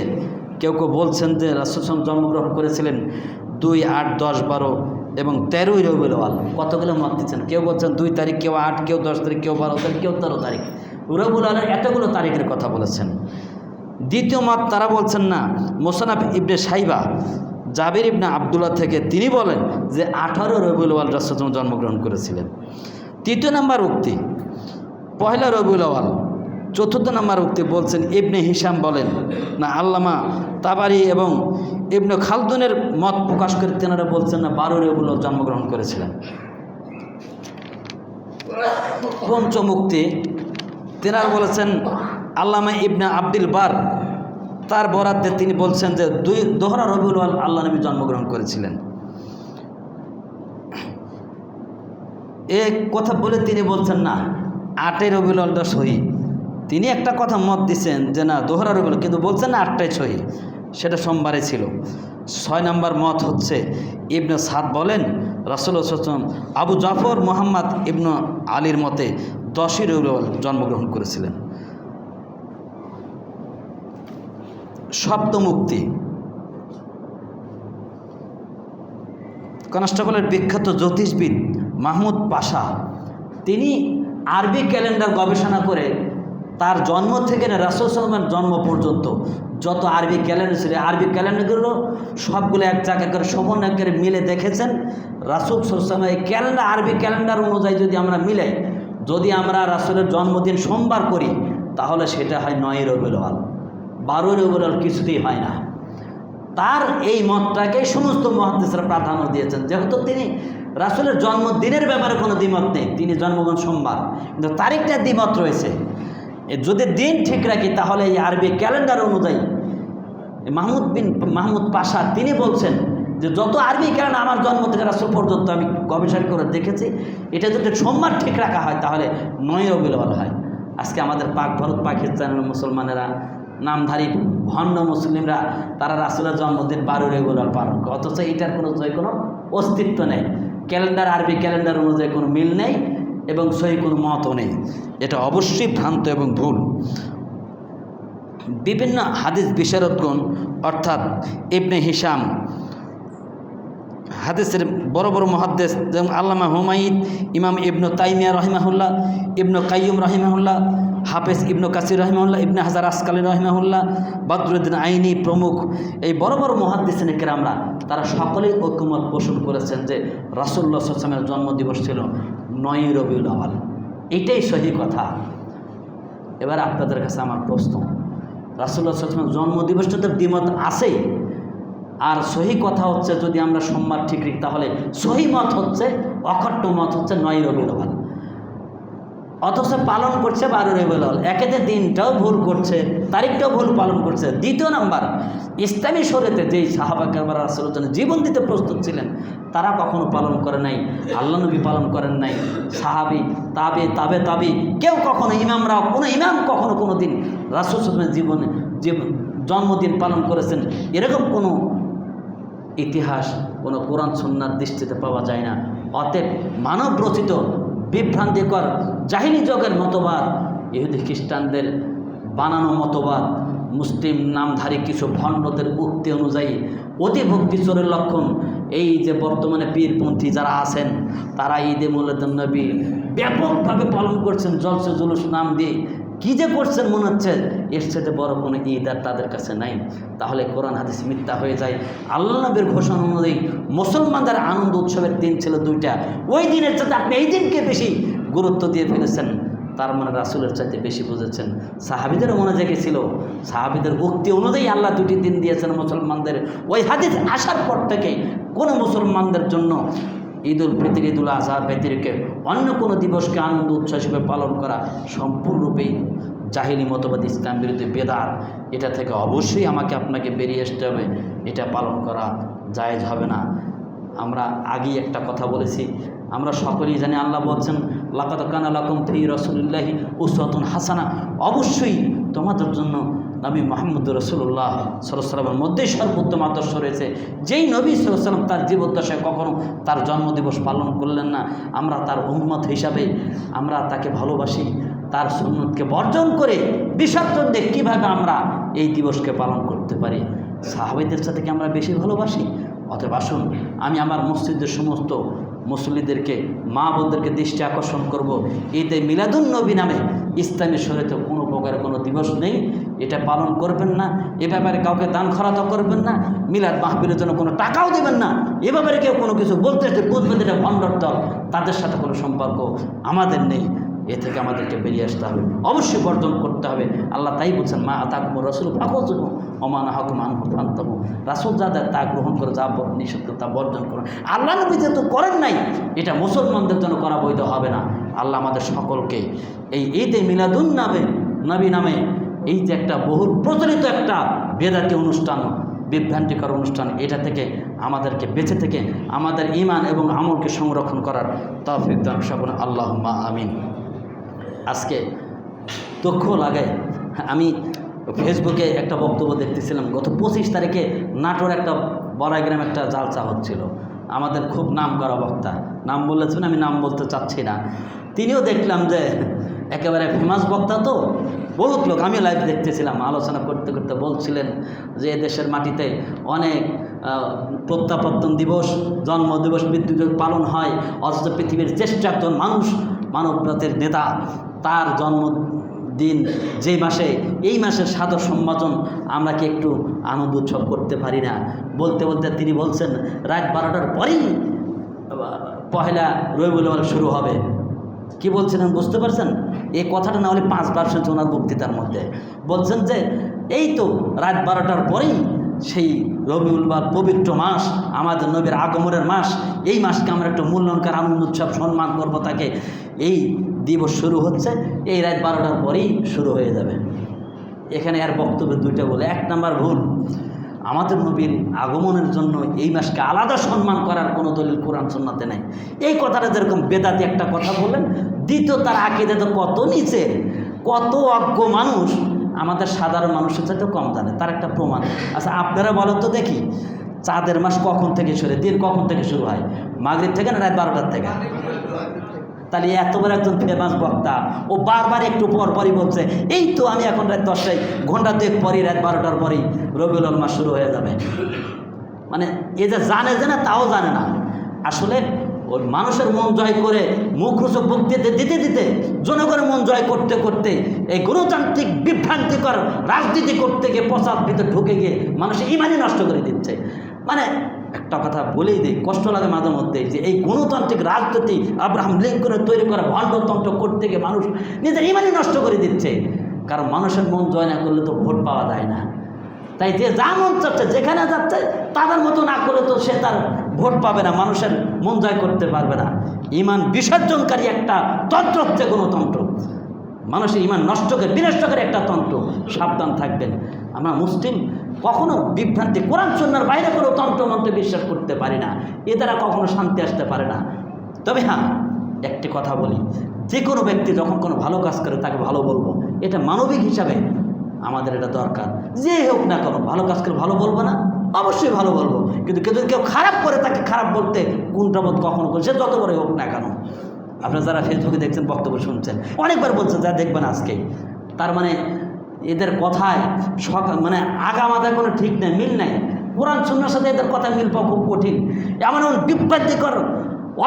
কেউ কেউ বলছেন যে রাসূল জন্মগ্রহণ করেছিলেন 2, 8, 10, 12 এবং 13 রবিউল আউয়াল। কতগুলো মত দিচ্ছেন, কেউ বলছেন 2 তারিখ, কেউ 8, কেউ 10 তারিখ, কেউ 12 তারিখ, কেউ 13 তারিখ। রবিউল আউয়ালের এতগুলো তারিখের কথা বলেছেন। দ্বিতীয় মত তারা বলছেন না, মুসান্নাফ ইবনে সাইবা জাবির ইবনে আবদুল্লাহ থেকে তিনি বলেন যে 18 রবিউল আউয়াল রাসূল জন্মগ্রহণ করেছিলেন। তৃতীয় নম্বর উক্তি 1 রবিউল আউয়াল। চতুর্থ নম্বর উক্তি বলছেন ইবনে হিশাম বলেন না, আল্লামা তাবারি এবং ইবনে খালদুনের মত প্রকাশ করে তেনারা বলছেন না 12 রবিউল আউয়াল জন্মগ্রহণ করেছিলেন। পঞ্চম উক্তি তেনারা বলেছেন আল্লামা ইবনে আব্দুল বার, তার বরাদ্দে তিনি বলছেন যে 2 রবিউল আউয়াল আল্লাহ নবী জন্মগ্রহণ করেছিলেন। এ কথা বলে তিনি বলছেন না 8 রবিউল আউয়ালটা সহি। তিনি একটা কথা মত দিচ্ছেন যে না 2 রবিউল, কিন্তু বলছেন না 8টাই সহি, সেটা সোমবারে ছিল। 6 নম্বর মত হচ্ছে ইবনে সাদ বলেন রাসূলুল্লাহ সাল্লাল্লাহু আলাইহি ওয়াসাল্লাম আবু জাফর মুহাম্মদ ইবনে আলীর মতে 10 রবিউল আউয়াল জন্মগ্রহণ করেছিলেন। সপ্তম উক্তি কনস্টেবলের বিখ্যাত জ্যোতিষবিদ মাহমুদ পাশা, তিনি আরবি ক্যালেন্ডার গবেষণা করে তার জন্ম থেকে রাসূল সাল্লাল্লাহু জন্ম পর্যন্ত যত আরবি ক্যালেন্ডার ছিল, আরবি ক্যালেন্ডারগুলো সবগুলো এক জায়গায় করে সমন্বয় করে মিলে দেখেছেন রাসূল সাল্লাল্লাহু এই ক্যালেন্ডার, আরবি ক্যালেন্ডার অনুযায়ী যদি আমরা মিলাই, যদি আমরা রাসূলের জন্মদিন সোমবার করি তাহলে সেটা হয় 9 রবিউল আউয়াল। 12 রবিউল আউয়াল কিছুতেই হয় না। তার এই মতটাকে সমস্ত মুহাদ্দিসরা প্রাধান্য দিয়েছেন, যেহেতু তিনি রাসূলের জন্মদিনের ব্যাপারে কোনো দ্বিমত নেই, তিনি জন্মগ্রহণ সোমবার, কিন্তু তারিখটা দ্বিমত রয়েছে। যদি দিন ঠিক রাখি তাহলে এই আরবি ক্যালেন্ডার অনুযায়ী মাহমুদ পাশা তিনি বলছেন যে যত আরবি ক্যালেন্ডার আমার জন্ম থেকে রাসূল পর্যন্ত আমি গবেষণা করে দেখেছি, এটা যদি সোমবার ঠিক রাখা হয় তাহলে 9 রবিউল আউয়াল হয়। আজকে আমাদের ভারত পাকিস্তানের মুসলমানেরা, নামধারী ভণ্ড মুসলিমরা, তারা রাসূলের জন্মদিন 12 রবিউল আউয়াল পালন করে, অথচ এটার কোনো অস্তিত্ব নেই। ক্যালেন্ডার, আরবি ক্যালেন্ডার অনুযায়ী কোনো মিল নেই এবং সহি কোনো মতও নেই। এটা অবশ্যই ভ্রান্ত এবং ভুল। বিভিন্ন হাদিস বিশারদগণ অর্থাৎ ইবনে হিশাম, হাদিসের বড় বড় মুহাদ্দিস যেমন আল্লামা হুমায়ুন, ইমাম ইবনে তাইমিয়া রহিমাহুল্লাহ, ইবনে কাইয়ুম রহিমাহুল্লাহ, হাফেজ ইবনে কাসির রহিমাহুল্লাহ, ইবনে হাজার আসকালী রহিমাহুল্লাহ, বদরুদ্দিন আইনি প্রমুখ এই বড় বড় মুহাদ্দিসিন কেরামরা তারা সকলেই ঐকমত পোষণ করেছেন যে রাসূলুল্লাহ সাল্লাল্লাহু আলাইহি ওয়াসাল্লামের জন্মদিবস ছিল 9ই রবিউল আউয়াল। এটাই সহি কথা। এবার আপনাদের কাছে আমার প্রশ্ন, রাসূলুল্লাহ সাল্লাল্লাহু আলাইহি ওয়াসাল্লামের জন্মদিবসটা তো দ্বিমত আছেই, আর সহি কথা হচ্ছে যদি আমরা সোমবার ঠিক রাখি তাহলে সহি মত হচ্ছে, অখট্ট মত হচ্ছে 9ই রবিউল আউয়াল, অথচ পালন করছে 12 রবিউল আউয়াল। একেতে দিনটাও ভুল করছে, তারিখটাও ভুল পালন করছে। দ্বিতীয় নাম্বার, ইসলামী শরীয়তে যেই সাহাবা কেরামরা রাসূলের জন্য জীবন দিতে প্রস্তুত ছিলেন তারা কখনো পালন করে নাই, আল্লাহ নবী পালন করেন নাই, সাহাবি তাবে তাবে তাবি কেউ কখনো, ইমামরাও কোনো ইমাম কখনো কোনো দিন রাসূল সাল্লাল্লাহু জীবনে যে জন্মদিন পালন করেছেন এরকম কোনো ইতিহাস কোনো কোরআন সুন্নাহর দৃষ্টিতে পাওয়া যায় না। অতএব মানব রচিত বিভ্রান্তিকর জাহিলি যুগের মতবাদ, ইহুদি খ্রিস্টানদের বানানো মতবাদ, মুসলিম নামধারী কিছু ভণ্ডদের উক্তি অনুযায়ী অতিভক্তি চোরের লক্ষণ। এই যে বর্তমানে পীরপন্থী যারা আছেন তারা ঈদে মিলাদুন নবী ব্যাপকভাবে পালন করছেন, জলসে জুলুস নাম দিয়ে কী যে করছেন মনে হচ্ছে এর সাথে বড় কোনো ঈদ আর তাদের কাছে নাই। তাহলে কোরআন হাদিস মিথ্যা হয়ে যায়। আল্লাহ নবীর ঘোষণা অনুযায়ী মুসলমানদের আনন্দ উৎসবের দিন ছিল 2টা, ওই দিনের চাইতে আপনি এই দিনকে বেশি গুরুত্ব দিয়ে ফেলেছেন, তার মানে রাসূলের চাইতে বেশি বুঝেছেন। সাহাবীদেরও মনে জেগেছিল, সাহাবীদের উক্তি অনুযায়ী আল্লাহ 2টি দিন দিয়েছেন মুসলমানদের। ওই হাদিস আসার পর থেকে কোনো মুসলমানদের জন্য ঈদুল ফিতর, ঈদুল আজহা ব্যতিরেকে অন্য কোনো দিবসকে আনন্দ উৎসব হিসেবে পালন করা সম্পূর্ণরূপেই জাহিলি মতবাদ, ইসলাম বিরোধী বেদাত। এটা থেকে অবশ্যই আমাকে আপনাকে বেরিয়ে আসতে হবে, এটা পালন করা জায়েজ হবে না। আমরা আগেই একটা কথা বলেছি, আমরা সকলেই জানি আল্লাহ বলছেন লাকাদ কানা লাকুম ফি রাসূলিল্লাহি উসওয়াতুন হাসানা, অবশ্যই তোমাদের জন্য নবী মুহাম্মদ রাসূলুল্লাহ সাল্লাল্লাহু আলাইহি ওয়াসাল্লামের মধ্যেই সর্বোত্তম আদর্শ রয়েছে। যেই নবী সাল্লাল্লাহু আলাইহি ওয়াসাল্লাম তার জীবদ্দশায় কখনো তার জন্মদিবস পালন করলেন না, আমরা তার উম্মত হিসাবে আমরা তাকে ভালোবাসি, তার সুন্নতকে বর্জন করে বিসর্জন দিয়ে কীভাবে আমরা এই দিবসকে পালন করতে পারি? সাহাবীদের সাথে কি আমরা বেশি ভালোবাসি? অতএব আসুন আমি আমার মসজিদের সমস্ত মুসল্লিদেরকে, মা বোনদেরকে দৃষ্টি আকর্ষণ করব, ঈদে মিলাদুন নবী নামে ইসলামী শরীয়তে কোনো প্রকারের কোনো দিবস নেই, এটা পালন করবেন না। এ ব্যাপারে কাউকে দান খরাতও করবেন না, মিলাদ মাহফিলের জন্য কোনো টাকাও দেবেন না। এ ব্যাপারে কেউ কোনো কিছু বলতে বুঝবেন এটা ভণ্ডর দল, তাদের সাথে কোনো সম্পর্ক আমাদের নেই। এ থেকে আমাদেরকে বেরিয়ে আসতে হবে, অবশ্যই বর্জন করতে হবে। আল্লাহ তাই বলছেন মা আতাকুম রাসূল ফাখুযুহু ওয়া মা নাহাকুম আনহু ফান্তাহু, রাসূল যা দেয় তা গ্রহণ করে, যা নিষিদ্ধ তা বর্জন করুন। আল্লাহ নবী যেহেতু করেন নাই, এটা মুসলমানদের জন্য করা বৈধ হবে না। আল্লাহ আমাদের সকলকে এই ঈদে মিলাদুন নবী নামে এই যে একটা বহুল প্রচলিত একটা বেদাতি অনুষ্ঠান, বিভ্রান্তিকর অনুষ্ঠান, এটা থেকে আমাদেরকে বেঁচে থেকে আমাদের ঈমান এবং আমলকে সংরক্ষণ করার তৌফিক দান করুন। আল্লাহুম্মা আমিন। আজকে দুঃখ লাগে, আমি ফেসবুকে একটা বক্তব্য দেখতেছিলাম, গত 25 তারিখে নাটোর একটা বড়াইগ্রাম একটা জালসা হচ্ছিল। আমাদের খুব নাম করা বক্তা, নাম বলেছেন, আমি নাম বলতে চাচ্ছি না, তিনিও দেখলাম যে একেবারে ফেমাস বক্তা, তো বহুত লোক, আমি লাইভ দেখতেছিলাম, আলোচনা করতে করতে বলছিলেন যে দেশের মাটিতে অনেক প্রত্যাবর্তন দিবস, জন্ম দিবস, মৃত্যু দিবস পালন হয়, অথচ পৃথিবীর শ্রেষ্ঠ একজন মানুষ, মানবজাতির নেতা, তার জন্মদিন যে মাসে, এই মাসের সাদর সম্ভাষণ আমরা কি একটু আনন্দ উৎসব করতে পারি না? বলতে বলতে তিনি বলছেন রাত 12টার পরেই পহেলা রবিউল আউয়াল শুরু হবে। কি বলছিলেন বুঝতে পারছেন? এই কথাটা না হলে 5বার শুনছে ওনার বক্তৃতার মধ্যে। বলছেন যে এই তো রাত 12টার পরেই সেই রবিউল আউয়াল পবিত্র মাস, আমাদের নবীর আগমনের মাস, এই মাসকে আমরা একটু মূল্যায়নকার আনন্দ উৎসব সম্মান করবো, তাকে এই দিবস শুরু হচ্ছে এই রাত 12টার পরেই শুরু হয়ে যাবে। এখানে আর বক্তব্য 2টা বলে, 1 নাম্বার ভুল, আমাদের নবীর আগমনের জন্য এই মাসকে আলাদা সম্মান করার কোনো দলিল কোরআন সুন্নাতে নেই। এই কথাটা যেরকম বেদাতি একটা কথা বলেন, দ্বিতীয় তার আকীদা তো কত নিচে, কত অজ্ঞ মানুষ আমাদের সাধারণ মানুষের চাইতে কম জানে, তার একটা প্রমাণ। আচ্ছা আপনারা বলেন তো দেখি, চাঁদের মাস কখন থেকে শুরু, দিন কখন থেকে শুরু হয়? মাগরিব থেকে না রাত 12টার থেকে? তাহলে এত বড় একজন ফেমাস বক্তা, ও বারবার একটু পরপরই বলছে এই তো আমি এখন রাত 10টায়, ঘন্টা 2 পরই রাত 12টার পরেই রবিউল আউয়াল মাস শুরু হয়ে যাবে। মানে এ যে জানে যে না তাও জানে না। আসলে ওই মানুষের মন জয় করে মুখরোচক বক্তৃতা দিতে দিতে জনগণের মন জয় করতে করতে এই গণতান্ত্রিক বিভ্রান্তিকর রাজনীতি করতে গিয়ে পশ্চাৎ ভিতরে ঢুকে গিয়ে মানুষের ইমানই নষ্ট করে দিচ্ছে। মানে একটা কথা বলেই দিই, কষ্ট লাগে মাঝে মধ্যে, যে এই গণতান্ত্রিক রাজনীতি আব্রাহাম লিঙ্কনের তৈরি করা ভণ্ডতন্ত্র করতে গিয়ে মানুষ নিজের ইমানই নষ্ট করে দিচ্ছে। কারণ মানুষের মন জয় না করলে তো ভোট পাওয়া যায় না। তাই যে যা মন চাচ্ছে যেখানে যাচ্ছে তাদের মতো না করলে তো সে তার ভোট পাবে না, মানুষের মন জয় করতে পারবে না। ইমান বিসর্জনকারী একটা তন্ত্র হচ্ছে গণতন্ত্র, মানুষের ইমান নষ্টকারী বিনষ্টকারী একটা তন্ত্র। সাবধান থাকবেন। আমরা মুসলিম কখনো বিভ্রান্তি, কোরআন সুন্নাহর বাইরে কোনো তন্ত্রমন্ত্রে বিশ্বাস করতে পারি না, এ দ্বারা কখনো শান্তি আসতে পারে না। তবে হ্যাঁ, একটি কথা বলি, যে কোনো ব্যক্তি যখন কোনো ভালো কাজ করে তাকে ভালো বলবো, এটা মানবিক হিসাবে আমাদের এটা দরকার। যে হোক না কেন ভালো কাজ করে ভালো বলবো না, অবশ্যই ভালো বলবো, কিন্তু যদি কেউ খারাপ করে তাকে খারাপ বলতে কোনটা বোধ কখনো করে, সে যত বড় হোক না কেন। আপনারা যারা ফেসবুকে দেখছেন, বক্তব্য শুনছেন, অনেকবার বলছেন, যা দেখবেন আজকে, তার মানে এদের কথায় মানে আগামাথায় কোনো ঠিক নেই, মিল নাই। কোরআন সুন্নাহর সাথে এদের কথা মিল পাওয়া খুব কঠিন। এমন এমন বিভ্রান্তিকর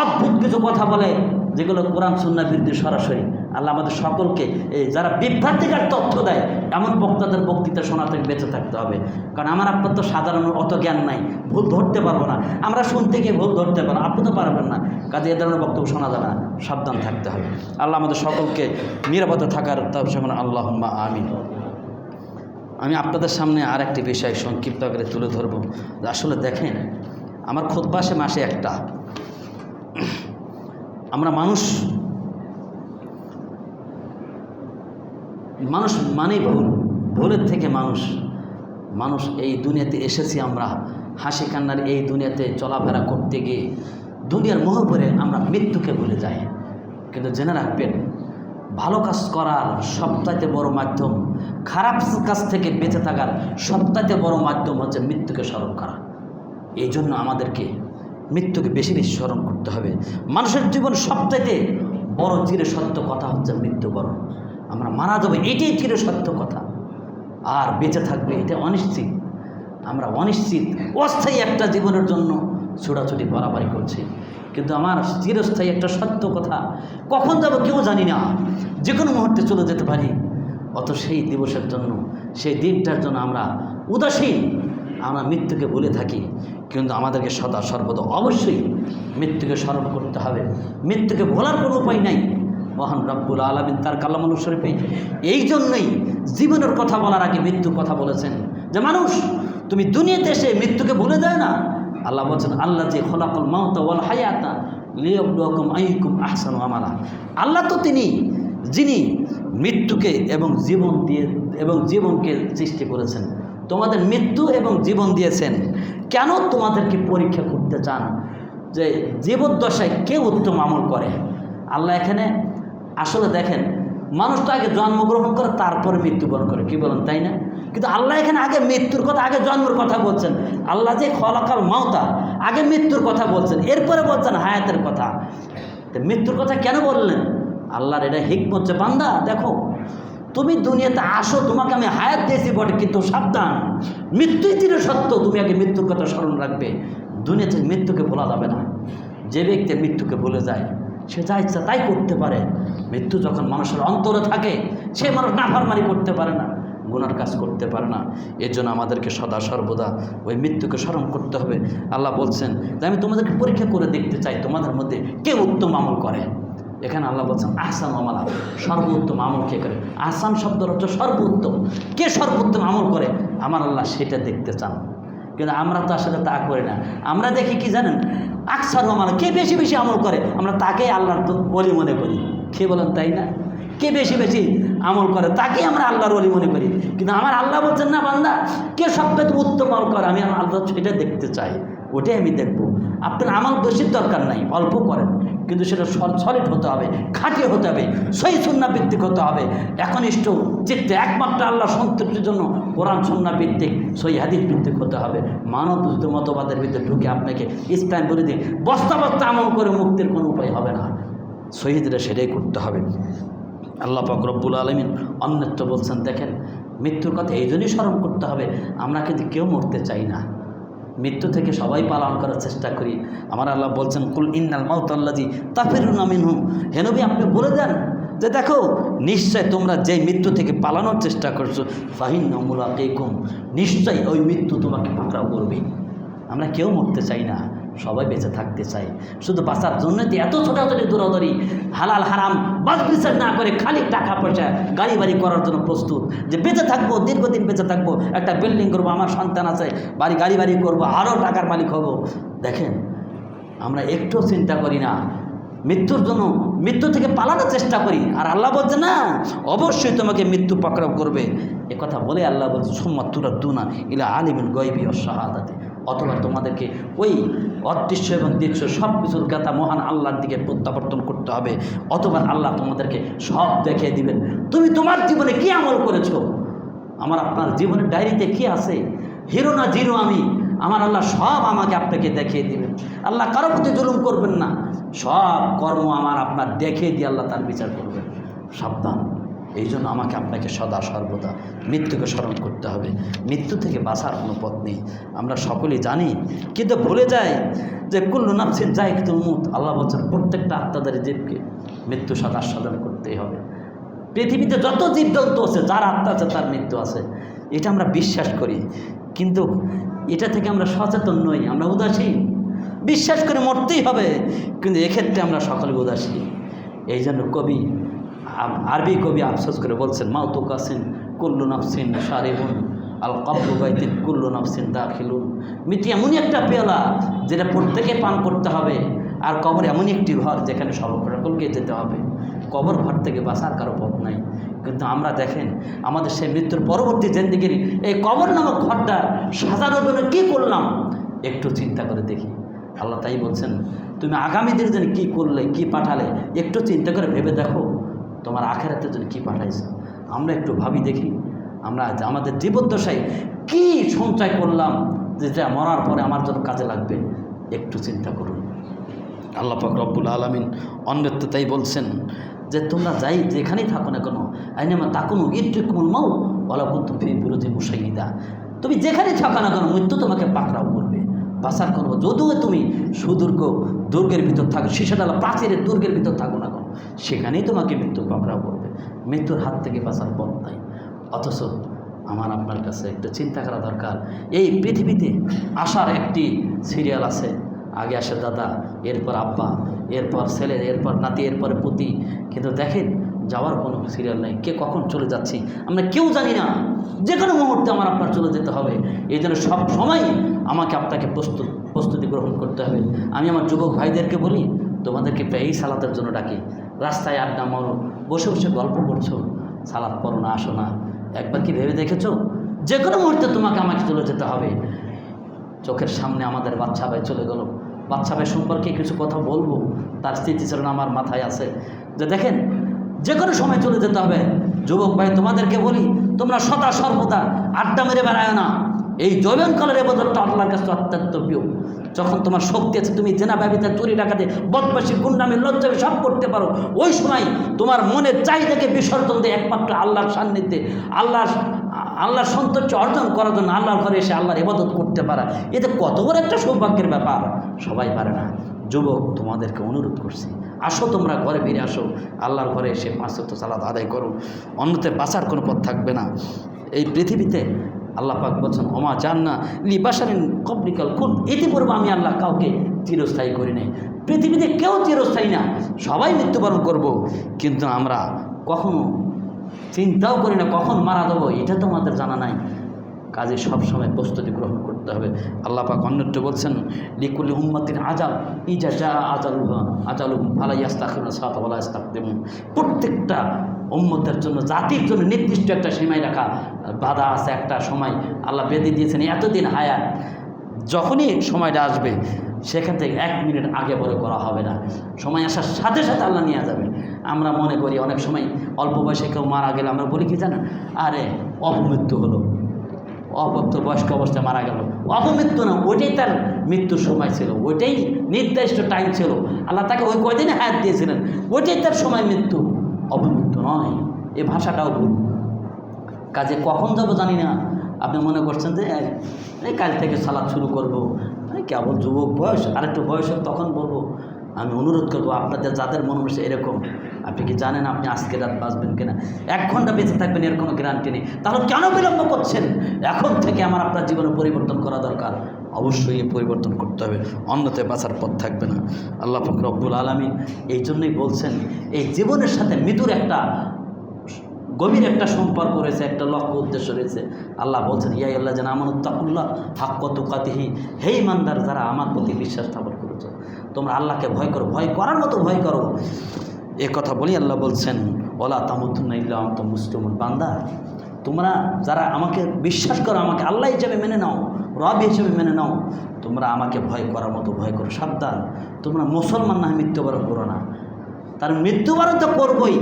অদ্ভুত কিছু কথা বলে যেগুলো কোরআন সুন্নাহ বিরুদ্ধে সরাসরি। আল্লাহ আমাদের সকলকে এই যারা বিভ্রান্তিকর তথ্য দেয় এমন বক্তাদের বক্তৃতা শোনা থেকে বেঁচে থাকতে হবে। কারণ আমার আপনার তো সাধারণ অত জ্ঞান নাই, ভুল ধরতে পারবো না, আমরা শুনতে গিয়ে ভুল ধরতে পারবো, আপনি তো পারবেন না, কাজে এ ধরনের বক্তব্য শোনা যাবে না, সাবধান থাকতে হবে। আল্লাহ আমাদের সকলকে নিরাপদে থাকার তৌফিক দান, আল্লাহুম্মা আমিন। আমি আপনাদের সামনে আর একটি বিষয় সংক্ষিপ্ত করে তুলে ধরব। আসলে দেখেন, আমার খুতবা মাসে একটা, আমরা মানুষ মানেই ভুলের থেকে মানুষ এই দুনিয়াতে এসেছি, আমরা হাসি কান্নার এই দুনিয়াতে চলাফেরা করতে গিয়ে দুনিয়ার মোহ করে আমরা মৃত্যুকে ভুলে যাই। কিন্তু জেনে রাখবেন, ভালো কাজ করার সবচাইতে বড় মাধ্যম, খারাপ কাজ থেকে বেঁচে থাকার সবচাইতে বড় মাধ্যম হচ্ছে মৃত্যুকে স্মরণ করা। এই জন্য আমাদেরকে মৃত্যুকে বেশি বেশি স্মরণ করতে হবে। মানুষের জীবন সবচাইতে বড় চিরে সত্য কথা হচ্ছে মৃত্যুবরণ। আমরা মারা যাবো, এটাই চিরে সত্য কথা, আর বেঁচে থাকবে এটা অনিশ্চিত। আমরা অনিশ্চিত অস্থায়ী একটা জীবনের জন্য ছোটাছুটি বাড়াবাড়ি করছি, কিন্তু আমার চিরস্থায়ী একটা সত্য কথা, কখন যাব কেউ জানি না, যে কোনো মুহূর্তে চলে যেতে পারি। অত সেই দিবসের জন্য, সেই দিনটার জন্য আমরা উদাসীন, আমরা মৃত্যুকে ভুলে থাকি। কিন্তু আমাদেরকে সদা সর্বদা অবশ্যই মৃত্যুকে স্মরণ করতে হবে। মৃত্যুকে ভোলার কোনো উপায় নাই। মহান রব্বুল আলামিন তার কালামুল শরীফে এই জন্যই জীবনের কথা বলার আগে মৃত্যুর কথা বলেছেন, যে মানুষ তুমি দুনিয়াতে এসে মৃত্যুকে ভুলে যায় না। আল্লাহ বলছেন, আল্লাহ যে খলাকুল মাউতা ওয়াল হায়াতা লিয়াবলুয়াকুম আইয়ুকুম আহসানু আমালা। আল্লাহ তো তিনি যিনি মৃত্যুকে এবং জীবনকে সৃষ্টি করেছেন, তোমাদের মৃত্যু এবং জীবন দিয়েছেন। কেন? তোমাদেরকে পরীক্ষা করতে চান যে জীবদ্দশায় কে উত্তম আমল করে। আল্লাহ এখানে আসলে দেখেন, মানুষ তো আগে জন্মগ্রহণ করে তারপরে মৃত্যুবরণ করে, কি বলেন, তাই না? কিন্তু আল্লাহ এখানে আগে মৃত্যুর কথা, আগে জন্মের কথা বলছেন। আল্লাহ যে খলাকাল মাউতা, আগে মৃত্যুর কথা বলছেন, এরপরে বলছেন হায়াতের কথা। মৃত্যুর কথা কেন বললেন? আল্লাহর এটা হিকমত, যে বান্দা দেখো, তুমি দুনিয়াতে আসো, তোমাকে আমি হায়াত দিয়েছি বটে, কিন্তু সাবধান, মৃত্যুই চির সত্য। তুমি আগে মৃত্যুর কথা স্মরণ রাখবে। দুনিয়াতে মৃত্যুকে ভোলা যাবে না। যে ব্যক্তি মৃত্যুকে ভুলে যায়, সে যা ইচ্ছা তাই করতে পারে। মৃত্যু যখন মানুষের অন্তরে থাকে, সে মানুষ নাফরমানি করতে পারে না, গুনার কাজ করতে পারে না। এর জন্য আমাদেরকে সদা সর্বদা ওই মৃত্যুকে স্মরণ করতে হবে। আল্লাহ বলছেন যে আমি তোমাদেরকে পরীক্ষা করে দেখতে চাই তোমাদের মধ্যে কে উত্তম আমল করে। এখানে আল্লাহ বলছেন আহসান আমালা, সর্বোত্তম আমল কে করে। আহসান শব্দের অর্থ সর্বোত্তম। কে সর্বোত্তম আমল করে আমার আল্লাহ সেটা দেখতে চান। কিন্তু আমরা তো আসলে তা করি না। আমরা দেখি কি জানেন, আকসার আমালা, কে বেশি বেশি আমল করে আমরা তাকেই আল্লাহর ওলি মনে করি। কে বলেন, তাই না? কে বেশি বেশি আমল করে তাকেই আমরা আল্লাহর ওলি মনে করি। কিন্তু আমার আল্লাহ বলছেন, না বান্দা, কে সবচেয়ে উত্তম আমল করে আমি আল্লাহ সেটা দেখতে চাই, ওটাই আমি দেখব। আপনার আমল দোষীর দরকার নাই, অল্প করেন, কিন্তু সেটা সলিড হতে হবে, খাঁটি হতে হবে, সহি সুন্নাহ ভিত্তিক হতে হবে। একনিষ্ঠ চিত্তে একমাত্র আল্লাহ সন্তুষ্টির জন্য কোরআন সুন্নাহ ভিত্তিক, সহি হাদিস ভিত্তিক হতে হবে। মানব মতবাদের ভিতরে ঢুকে আপনাকে ইসলাম বলে দিয়ে বস্তা বস্তা আমল করে মুক্তির কোনো উপায় হবে না। শহীদরা সেটাই করতে হবে। আল্লাহ পাক রব্বুল আলামিন অন্যত্র বলছেন, দেখেন মৃত্যুর কথা এই জন্যই স্মরণ করতে হবে, আমরা কিন্তু কেউ মরতে চাই না। মৃত্যু থেকে সবাই পালন করার চেষ্টা করি। আমার আল্লাহ বলছেন কুল ইন্নাল মাউতাল্লাযী তাফিরুনা মিনহু, হে নবী আপনি বলে দেন যে দেখো নিশ্চয় তোমরা যে মৃত্যু থেকে পালানোর চেষ্টা করছো ফাইন্নাহু মুলাকীকুম, নিশ্চয় ওই মৃত্যু তোমাকে পাকড়াও করবে। আমরা কেউ মরতে চাই না, সবাই বেঁচে থাকতে চাই। শুধু বাঁচার জন্য তো এত ছোটাছুটি দৌড়াদৌড়ি, হালাল হারাম বাস বিচার না করে খালি টাকা পয়সা গাড়ি বাড়ি করার জন্য প্রস্তুত, যে বেঁচে থাকবো, দীর্ঘদিন বেঁচে থাকবো, একটা বিল্ডিং করবো, আমার সন্তান আছে, গাড়ি বাড়ি করবো, আরও টাকার মালিক হবো। দেখেন আমরা একটু চিন্তা করি না, মৃত্যুর জন্য মৃত্যু থেকে পালানোর চেষ্টা করি। আর আল্লাহ বলছে না অবশ্যই তোমাকে মৃত্যু পাকড়াও করবে। এ কথা বলে আল্লাহ বলছে সুম্মা তুরাদ্দুনা ইলা আলিমিল গায়বি ওয়াশ শাহাদাতি, অথবা তোমাদেরকে ওই অদৃশ্য এবং দৃশ্য সব কিছুর কথা মহান আল্লাহর দিকে প্রত্যাবর্তন করতে হবে, অথবা আল্লাহ তোমাদেরকে সব দেখিয়ে দিবেন। তুমি তোমার জীবনে কি আমল করেছো, আমার আপনার জীবনের ডায়েরিতে কি আছে, হিরো না জিরো আমি, আমার আল্লাহ সব আমাকে আপনাকে দেখিয়ে দিবেন। আল্লাহ কারো প্রতি জুলুম করবেন না, সব কর্ম আমার আপনার দেখিয়ে দিয়ে আল্লাহ তার বিচার করবেন। সাবধান, এই জন্য আমাকে আপনাকে সদা সর্বদা মৃত্যুকে স্মরণ করতে হবে। মৃত্যু থেকে বাঁচার কোনো পথ নেই, আমরা সকলেই জানি, কিন্তু ভুলে যাই যে কুল্লু নাফসিন যায়িকাতুল মউত। আল্লাহ বলছেন প্রত্যেকটা আত্মাধারী জীবকে মৃত্যু সদা স্মরণ করতেই হবে। পৃথিবীতে যত জীবজন্তু আছে, যার আত্মা আছে তার মৃত্যু আছে, এটা আমরা বিশ্বাস করি, কিন্তু এটা থেকে আমরা সচেতন নই, আমরা উদাসীন। বিশ্বাস করে মরতেই হবে, কিন্তু এক্ষেত্রে আমরা সকলে উদাসীন। এই জন্য কবি, আরবি কবি আফসোস করে বলছেন মাউতু কাসিন কুল্লু নাফসিন শারিবুন আল কাবরু বাইতিন কুল্লু নাফসিন দাখিলুন। মৃত্যু এমনই একটা পেয়ালা যেটা প্রত্যেকে পান করতে হবে, আর কবর এমনই একটি ঘর যেখানে সকলকে যেতে হবে। কবর ঘর থেকে বাঁচার কারো পথ নাই, কিন্তু আমরা দেখেন আমাদের সেই মৃত্যুর পরবর্তী জিন্দেগির এই কবর নামক ঘরটা সাজানোর জন্য কী করলাম একটু চিন্তা করে দেখি। আল্লাহ তাই বলছেন তুমি আগামীদের জন্য কী করলে, কী পাঠালে, একটু চিন্তা করে ভেবে দেখো তোমার আখেরাতের জন্য কী পাঠাইছে। আমরা একটু ভাবি দেখি আমরা আমাদের জীবদ্দশায় কী সঞ্চয় করলাম যেটা মরার পরে আমার জন্য কাজে লাগবে। একটু চিন্তা করুন। আল্লাহ পাক রব্বুল আলামিন অন্যত্র তাই বলছেন যে তোমরা যাই যেখানেই থাকো না কেন আইনামা তাকুনু ইদ্রিকুমুল মাউত ওয়ালাউ কুনতুম ফি বুরুজিন মুশাইয়্যিদা, তুমি যেখানেই থাকো না কেন মৃত্যু তোমাকে পাকড়াও করবে, বাঁচার করবো। যদিও তুমি দুর্গের ভিতর থাকো, শিশাডালা প্রাচীরের দুর্গের ভিতর থাকো না কেন, সেখানেই তোমাকে মৃত্যু পাকড়াও করবে। মৃত্যুর হাত থেকে বাঁচার পথ নাই। অথচ আমার আপনার কাছে একটা চিন্তা করা দরকার, এই পৃথিবীতে আসার একটি সিরিয়াল আছে। আগে আসে দাদা, এরপর আব্বা, এরপর ছেলে, এরপর নাতি, এরপর পুতি, কিন্তু দেখেন যাওয়ার কোনো সিরিয়াল নেই। কে কখন চলে যাচ্ছি আমরা কেউ জানি না, যে কোনো মুহূর্তে আমার আপনার চলে যেতে হবে। এই জন্য সব সময় আমাকে আপনাকে প্রস্তুতি গ্রহণ করতে হবে। আমি আমার যুবক ভাইদেরকে বলি তোমাদেরকে এই সালাতের জন্য ডাকি। রাস্তায় আড্ডা মারো, বসে বসে গল্প করছো, সালাত পড়ো না, আসো না। একবার কি ভেবে দেখেছো যে কোনো মুহূর্তে তোমাকে আমাকে চলে যেতে হবে। চোখের সামনে আমাদের বাচ্চা ভাই চলে গেল, বাচ্চা ভাই সম্পর্কে কিছু কথা বলবো, তার স্মৃতিচারণ আমার মাথায় আছে যে দেখেন যে কোনো সময় চলে যেতে হবে। যুবক ভাই তোমাদেরকে বলি তোমরা সদা সর্বদা আড্ডা মেরে বেড়ায় না। এই যৌবনকালের ইবাদতটা আল্লাহর কাছে অত্যন্ত প্রিয়। যখন তোমার শক্তি আছে, তুমি জেনা ব্যভিচার চুরি ডাকাতি বদমাশি গুন্ডামি লজ্জামি সব করতে পারো, ওই সময় তোমার মনের চাহিদাকে বিসর্জন দিয়ে একমাত্র আল্লাহর সান্নিধ্যে আল্লাহর সন্তুষ্ট অর্জন করার জন্য আল্লাহর ঘরে এসে আল্লাহর ইবাদত করতে পারা, এতে কত বড় একটা সৌভাগ্যের ব্যাপার, সবাই পারে না। যুবক তোমাদেরকে অনুরোধ করছি, আসো তোমরা ঘরে ফিরে আসো, আল্লাহর ঘরে এসে 5 ওয়াক্ত সালাত আদায় করো, অন্যতে বাঁচার কোনো পথ থাকবে না। এই পৃথিবীতে আল্লাহ পাক বলছেন ওমা জান্না লি বাশারিন কবলিকাল খুলদ, ইতিপূর্বে আমি আল্লাহ কাউকে চিরস্থায়ী করি নাই। পৃথিবীতে কেউ চিরস্থায়ী না, সবাই মৃত্যুবরণ করব, কিন্তু আমরা কখনো চিন্তাও করি না কখন মারা দেবো, এটা তো আমাদের জানা নাই। কাজে সবসময় প্রস্তুতি গ্রহণ করতে হবে। আল্লাহ পাক অন্যত্র বলছেন লিকুল্লি উম্মাতিন আজাল ইজা যা আজালুহুম ফালা ইস্তাখিরুনা সাআতান ওয়ালা ইস্তাকদিমুন। প্রত্যেকটা উম্মতের জন্য, জাতির জন্য নির্দিষ্ট একটা সীমায় রাখা বাধা আছে, একটা সময় আল্লাহ বেঁধে দিয়েছেন এতদিন হায়াত। যখনই সময়টা আসবে সেখান থেকে 1 মিনিট আগে পরে করা হবে না, সময় আসার সাথে সাথে আল্লাহ নিয়ে যাবে। আমরা মনে করি অনেক সময় অল্প বয়সে কেউ মারা গেলে আমরা বলি কি জানেন, আরে অপমৃত্যু হলো, বয়স্ক অবস্থায় মারা গেল। অপমৃত্যু না, ওইটাই তার মৃত্যুর সময় ছিল, ওইটাই নির্দিষ্ট টাইম ছিল, আল্লাহ তাকে ওই কয়দিনে হায়াত দিয়েছিলেন, ওইটাই তার সময় মৃত্যু, অপমৃত্যু নয়। এই ভাষাটাও ভুল। কাজে কখন যাবো জানি না, আপনি মনে করছেন যে এই কাল থেকে সালাদ শুরু করবো, কেবল যুবক বয়স, আরেকটু বয়স তখন বলবো। আমি অনুরোধ করবো আপনাদের যাদের মনে হচ্ছে এরকম, আপনি কি জানেন আপনি আজকে রাত বাঁচবেন কিনা? 1 ঘন্টা বেঁচে থাকবেন এর কোনো গ্যারান্টি নেই। তাহলে কেন বিলম্ব করছেন? এখন থেকে আপনার জীবনে পরিবর্তন করা দরকার। অবশ্যই এই পরিবর্তন করতে হবে, অন্যথায় বাঁচার পথ থাকবে না। আল্লাহ পাক রব্বুল আলামিন এই জন্যই বলছেন, এই জীবনের সাথে মৃত্যুর একটা গভীর একটা সম্পর্ক রয়েছে, একটা লক্ষ্য উদ্দেশ্য রয়েছে। আল্লাহ বলছেন, ইয়া আল্লাহ যেন আমানুত্তাকুল্লাহ হাক্কা তুকাতিহি, হে ইমানদার যারা আমার প্রতি বিশ্বাস স্থাপন করেছো, তোমরা আল্লাহকে ভয় করো, ভয় করার মতো ভয় করো। এ কথা বলি আল্লাহ বলছেন, ওয়ালা তামুতুন্না ইল্লা ওয়া আনতুম মুসলিমুন, বান্দা তোমরা যারা আমাকে বিশ্বাস করো, আমাকে আল্লাহ হিসেবে মেনে নাও, রব হিসেবে মেনে নাও, তোমরা আমাকে ভয় করার মতো ভয় করো। সাবধান, তোমরা মুসলমান না মৃত্যুবরণ করো না। তার মৃত্যুবরণ তো করবই,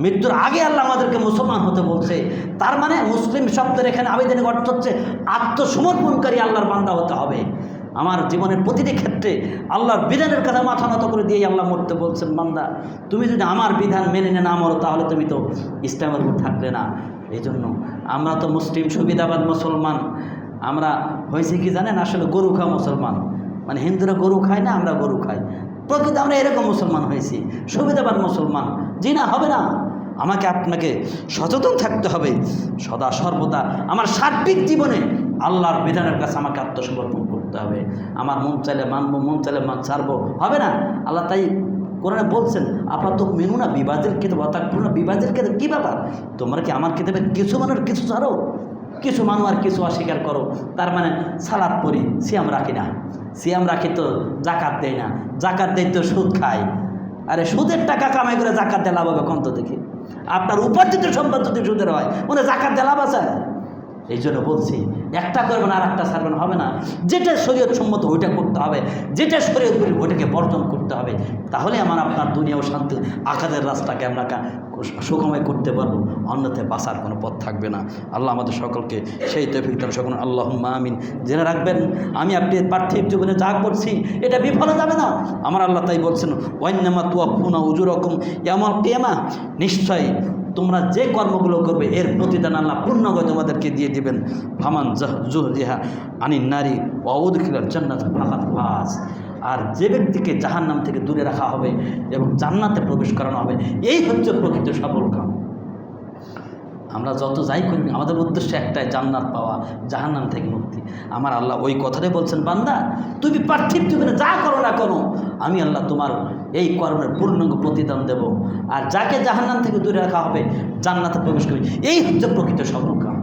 মৃত্যুর আগে আল্লাহ আমাদেরকে মুসলমান হতে বলছে। তার মানে মুসলিম শব্দের এখানে আবেদনের অর্থ হচ্ছে আত্মসমর্পণকারী আল্লাহর বান্দা হতে হবে। আমার জীবনের প্রতিটি ক্ষেত্রে আল্লাহর বিধানের কাছে মাথা নত করে দিয়ে আল্লাহ মরতে বলছেন, বান্দা তুমি যদি আমার বিধান মেনে না মরো তাহলে তুমি তো ইসলামের উপর থাকলে না। এই জন্য আমরা তো মুসলিম সুবিধাবাদ মুসলমান, আমরা হয়েছে কি জানেন, আসলে গরু খাওয়া মুসলমান, মানে হিন্দুরা গরু খায় না, আমরা গরু খাই। প্রকৃত আমরা এরকম মুসলমান হয়েছি, সুবিধাবাদ মুসলমান। জি না, হবে না। আমাকে আপনাকে সচেতন থাকতে হবে সদা সর্বদা। আমার সার্বিক জীবনে আল্লাহর বিধানের কাছে আমাকে আত্মসমর্পণ করতে হবে। আমার মন চাইলে মানবো, মন চাইলে ছাড়বো, হবে না। আল্লাহ তাই কোরআনে বলছেন, আপনার তো মেনু না বিবাদের কিতাব, অর্থাৎ বিবাদের কিতাব কী ব্যাপার? তোমরা কি আমার কিতাবে কিছু মানুষ কিছু ছাড়ো, কিছু মানুষ আর কিছু অস্বীকার করো। তার মানে সালাদ পড়ি, সিয়াম রাখি না, সিয়াম রাখি তো জাকাত দেয় না, জাকাত দেয় তো সুদ খায়। আরে সুদের টাকা কামাই করে জাকাত দিয়ে লাভ হবে কম? তো দেখি আপনার উপার্জিত সম্পদ যদি সুদের হয়, মনে জাকাত দিয়ে লাভ আছে? এই জন্য বলছি, একটা করবেন আর একটা ছাড়বেন, হবে না। যেটা শরীয়ত সম্মত ওইটা করতে হবে, যেটা শরীয়ত করি ওইটাকে বর্জন করতে হবে। তাহলে আমার আপনার দুনিয়াও শান্তি, আখাদের রাস্তাকে আমরা সুগময় করতে পারবো, অন্যথায় বাঁচার কোনো পথ থাকবে না। আল্লাহ আমাদের সকলকে সেই তৌফিক দান সকল, আল্লাহুম্মা আমিন। জেনে রাখবেন, আমি আপনি পার্থিব জীবনে যা করছি এটা বিফলে যাবে না। আমার আল্লাহ তাই বলছেন, ওয়াইন্নামা তুওয়াফুনা উজুরাকুম ইয়াউমাল কিয়ামাহ, নিশ্চয়ই তোমরা যে কর্মগুলো করবে এর প্রতিদান আল্লাহ পূর্ণাঙ্গ তোমাদেরকে দিয়ে দিবেন। ফামান জুহজিহা আনিন নারী ওয়া উদখিলাল জান্নাত ফাকাদ ফাজ, আর যে ব্যক্তিকে জাহান্নাম থেকে দূরে রাখা হবে এবং জান্নাতে প্রবেশ করানো হবে, এই হচ্ছে প্রকৃত সফল কাম। আমরা যত যাই করি আমাদের উদ্দেশ্য একটাই, জান্নাত পাওয়া, জাহান্নাম থেকে মুক্তি। আমার আল্লাহ ওই কথাটাই বলছেন, বান্দা তুমি পার্থিব জীবনে যা করো না করো, আমি আল্লাহ তোমার এই কর্মের পূর্ণাঙ্গ প্রতিদান দেব। আর যাকে জাহান্নাম থেকে দূরে রাখা হবে জান্নাতে প্রবেশ করবে, এই হচ্ছে প্রকৃত সফল কাম।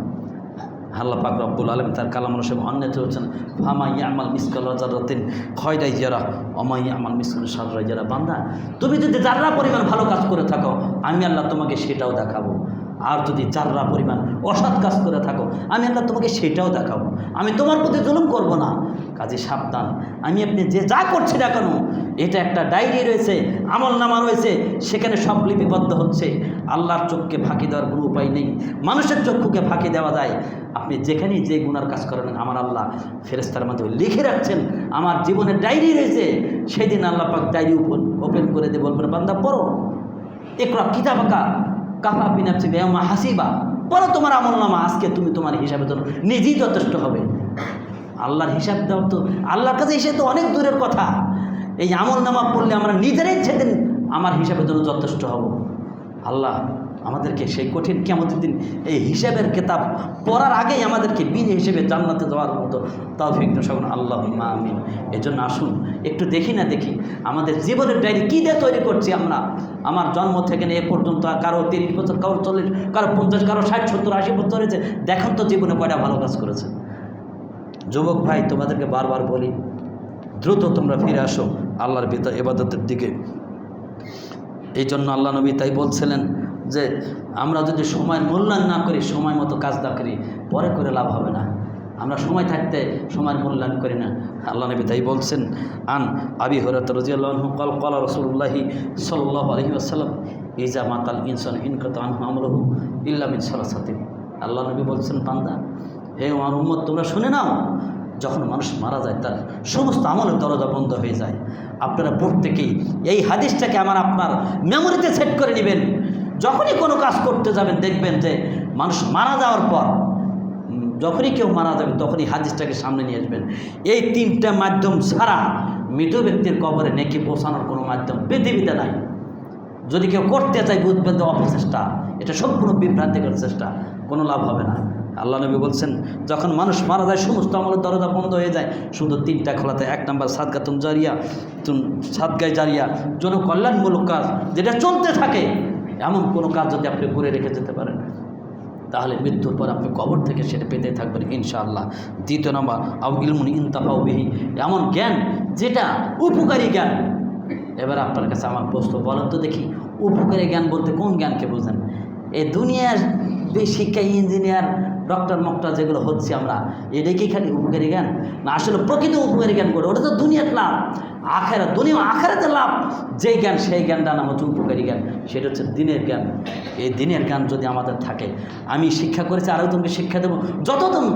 আল্লাহ পাক রব্বুল আলামিন তার কালামুল সব অন্যত হচ্ছেন, ফামা ইয়ামাল মিসকাল যারাতিন খয়রাই যারা ওমা ইয়ামাল মিসকাল শাররাই যারা। বান্দা তুমি যদি যাররা পরিমাণ ভালো কাজ করে থাকো, আমি আল্লাহ তোমাকে সেটাও দেখাবো। আর যদি যাররা পরিমাণ অসৎ কাজ করে থাকো, আমি আল্লাহ তোমাকে সেটাও দেখাবো। আমি তোমার প্রতি জুলুম করব না। কাজে সাবধান, আমি আপনি যে যা করছি না কেন, এটা একটা ডায়েরি রয়েছে, আমল নামা রয়েছে, সেখানে সব লিপিবদ্ধ হচ্ছে। আল্লাহর চোখকে ফাঁকি দেওয়ার কোনো উপায় নেই, মানুষের চক্ষুকে ফাঁকি দেওয়া যায়। আপনি যেখানেই যে গুনার কাজ করেন, আমার আল্লাহ ফেরেশতার মাধ্যমে লিখে রাখছেন, আমার জীবনের ডায়েরি রয়েছে। সেদিন আল্লাহ পাক ডায়েরি ওপেন করে দিয়ে বলবেন, বান্দা পড়ো, ইকরা কিতাবাকা কাফা বিনাফসিকা ইয়াওমা হাসিবা, পড়ো তোমার আমলনামা, আজকে তুমি তোমার হিসাবের জন্য নিজেই যথেষ্ট হবে। আল্লাহর হিসাব দেওয়া তো আল্লাহর কাছে এসে তো অনেক দূরের কথা। এই আমলনামা পড়লে আমরা নিজেরাই সেদিন আমার হিসাবের জন্য যথেষ্ট হব। আল্লাহ আমাদেরকে সেই কঠিন কিয়ামতের দিন এই হিসাবের কিতাব পড়ার আগেই আমাদেরকে বিনা হিসেবে জান্নাতে যাওয়ার মতো তৌফিক দান করুন, আল্লাহুম্মা আমিন। এজন্য আসুন একটু দেখি আমাদের জীবনের ডায়েরি কী দিয়ে তৈরি করছি আমরা। আমার জন্ম থেকে নিয়ে এ পর্যন্ত কারো 30 বছর, কারো 40, কারো 50, কারো 60, 70, 80 বছর হয়েছে। দেখুন তো জীবনে কয়টা ভালো কাজ করেছে। যুবক ভাই, তোমাদেরকে বারবার বলি, দ্রুত তোমরা ফিরে আসো আল্লাহর ইবাদতের দিকে। এই জন্য আল্লাহ নবী তাই বলছিলেন যে আমরা যদি সময়ের মূল্যায়ন না করি, সময় মতো কাজ না করি, পরে করে লাভ হবে না। আমরা সময় থাকতে সময়ের মূল্যায়ন করি না। আল্লাহ নবী তাই বলছেন, আন আবি হুরায়রা রাদিয়াল্লাহু আনহু ক্বাল ক্বালা রাসূলুল্লাহি সাল্লাল্লাহু আলাইহি ওয়াসাল্লাম ইজা মাতাল ইনসান ইনকাতা আনহু আমলুহু ইল্লা মিন সালাসাতিন। আল্লাহ নবী বলছেন, বান্দা হে আমার উম্মত, তোমরা শুনে নাও, যখন মানুষ মারা যায় তার সমস্ত আমলের দরজা বন্ধ হয়ে যায়। আপনারা প্রত্যেকেই এই হাদিসটাকে আপনার মেমোরিতে সেট করে নেবেন। যখনই কোনো কাজ করতে যাবেন দেখবেন যে মানুষ মারা যাওয়ার পর যখনই কেউ মারা যাবে তখনই হাদিসটাকে সামনে নিয়ে আসবেন। এই তিনটা মাধ্যম ছাড়া মৃত ব্যক্তির কবরে নেকি পৌঁছানোর কোনো মাধ্যম পৃথিবীতে নাই। যদি কেউ করতে চায় বুঝবেন যে অপচেষ্টা, এটা সম্পূর্ণ বিভ্রান্তিকর চেষ্টা, কোনো লাভ হবে না। আল্লাহ নবী বলছেন, যখন মানুষ মারা যায় সমস্ত আমলের দরজা বন্ধ হয়ে যায়, শুধু তিনটা খোলাতে। 1 নম্বর সাদকাতুন জারিয়া, সাদগায়ে জারিয়া, জনকল্যাণমূলক কাজ যেটা চলতে থাকে, এমন কোনো কাজ যদি আপনি করে রেখে যেতে পারেন তাহলে মৃত্যুর পর আপনি কবর থেকে সেটা পেতে থাকবেন ইনশাআল্লাহ। 2 নম্বর আও ইলমুন ইনতাফাউ বিহি, এমন জ্ঞান যেটা উপকারী জ্ঞান। এবার আপনার কাছে আমার প্রশ্ন, বলেন তো দেখি, উপকারী জ্ঞান বলতে কোন জ্ঞানকে বোঝেন? এই দুনিয়ার শিক্ষা, ইঞ্জিনিয়ার, ডক্টর মক্টর যেগুলো হচ্ছে আমরা, এটাই কি খালি উপকারী জ্ঞান? না, আসলে প্রকৃত উপকারী জ্ঞান করে ওটা তো দুনিয়ার লাভ, আখেরাত, দুনিয়া আখেরাতের লাভ। যেই জ্ঞান, সেই জ্ঞানটা নাম হচ্ছে উপকারী জ্ঞান, সেটা হচ্ছে দিনের জ্ঞান। এই দিনের জ্ঞান যদি আমাদের থাকে, আমি শিক্ষা করেছি আরেকজনকে শিক্ষা দেবো, যতদিন